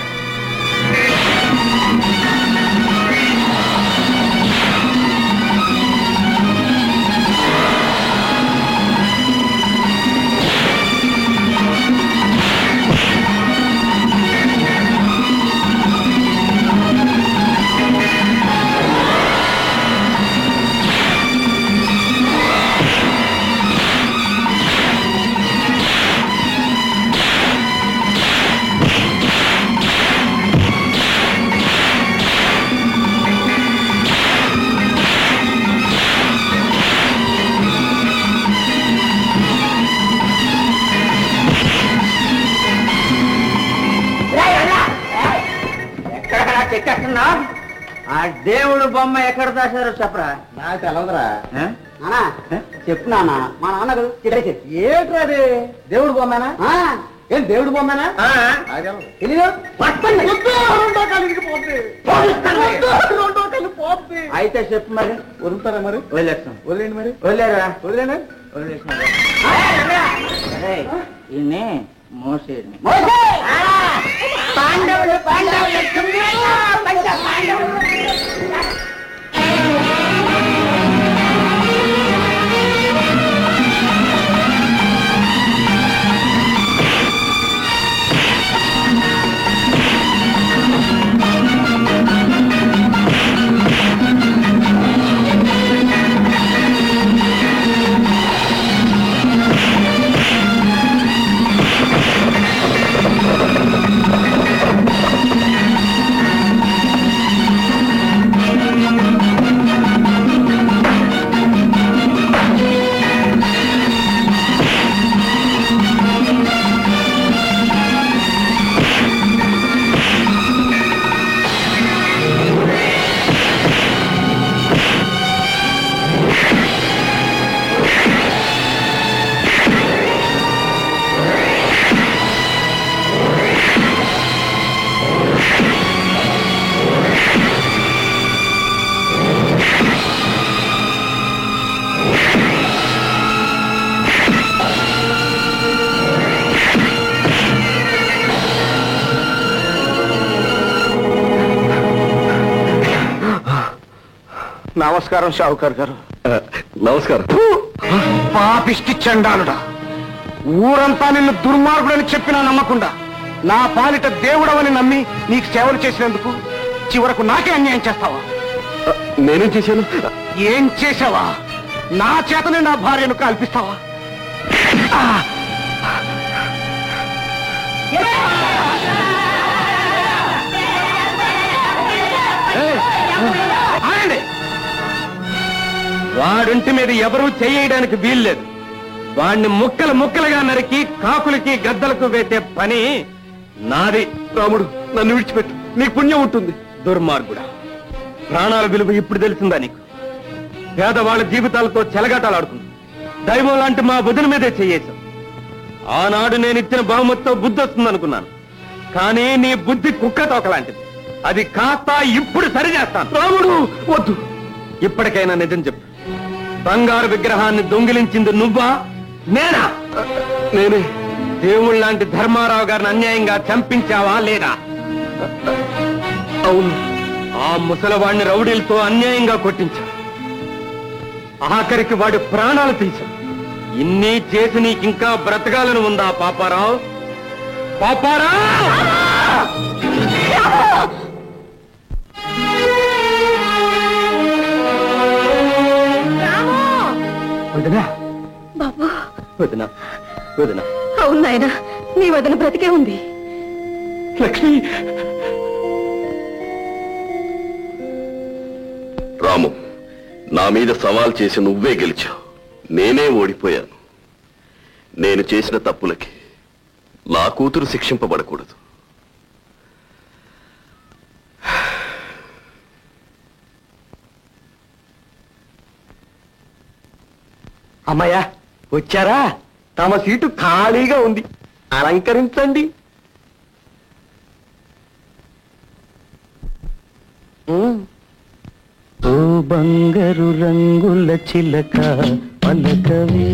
చెక్కేస్తున్నా? ఆ దేవుడు బొమ్మ ఎక్కడ దాచారో చెప్పరా? నాకు తెలవదురా. నానా చెప్పు నాన్న, మా నాన్న ఏంట్రా అది? దేవుడు బొమ్మేనా? ఏం దేవుడు బొమ్మేనా? తెలీదు? అయితే చెప్పు మరి. వదులుతారా మరి? వదిలేస్తాం. వదిలేండి మరి. వదిలేరా? వదిలేనా? వదిలేసిన ఇన్ని మోసేయండి. పాండవులు పాండవులు నమస్కారం షావుకార్ గారు. నమస్కారం. పాపిష్టి చండాలుడా, ఊరంతా నిన్ను దుర్మార్గుడని చెప్పినా నమ్మకుండా నా పాలిట దేవుడవని నమ్మి నీకు సేవలు చేసినందుకు చివరకు నాకే అన్యాయం చేస్తావా? నేనేం చేశాను? ఏం చేసావా? నా చేతనే నా భార్యను కల్పిస్తావా? వాడింటి మీద ఎవరూ చేయడానికి వీల్లేదు. వాణ్ణి ముక్కలు ముక్కలుగా నరికి కాకులకి గద్దలకు వేసే పని నాది. రాముడు, నన్ను విడిచిపెట్టు, నీకు పుణ్యం ఉంటుంది. దుర్మార్గుడా, ప్రాణాల విలువ ఇప్పుడు తెలిసిందా నీకు? పేదవాళ్ళ జీవితాలతో చెలగాటాలాడుకుంది. దైవం లాంటి మా బుధుల మీదే చెయ్యేశాం. ఆనాడు నేను ఇచ్చిన బహుమతితో బుద్ధి వస్తుందనుకున్నాను, కానీ నీ బుద్ధి కుక్క తోకలాంటిది. అది కాస్త ఇప్పుడు సరి చేస్తాను. రాముడు, వద్దు. ఇప్పటికైనా నిజం చెప్పు, బంగారు విగ్రహాన్ని దొంగిలించింది నువ్వా నేనా? నేనే. దేవుళ్ళ లాంటి ధర్మారావు గారిని అన్యాయంగా చంపించావా లేదా? అవును. ఆ ముసలవాడిని రౌడీలతో అన్యాయంగా కొట్టించా. ఆఖరికి వాడి ప్రాణాలు తీశా. ఇన్ని చేసి నీకింకా బ్రతకాలని ఉందా పాపారావు? పాపారావు! వదినా, బాబు. వదినా, వదినా. అవును నాయన, నీ వదిన బ్రతికే ఉంది. లక్ష్మి. రాము, నా మీద సవాల్ చేసి నువ్వే గెలిచావు, నేనే ఓడిపోయాను. నేను చేసిన తప్పులకి నా కూతురు శిక్షింపబడకూడదు. అమ్మయ్యా, వచ్చారా? తమ సీటు ఖాళీగా ఉంది, అలంకరించండి. ఓ బంగారు రంగుల చిలక పలకవే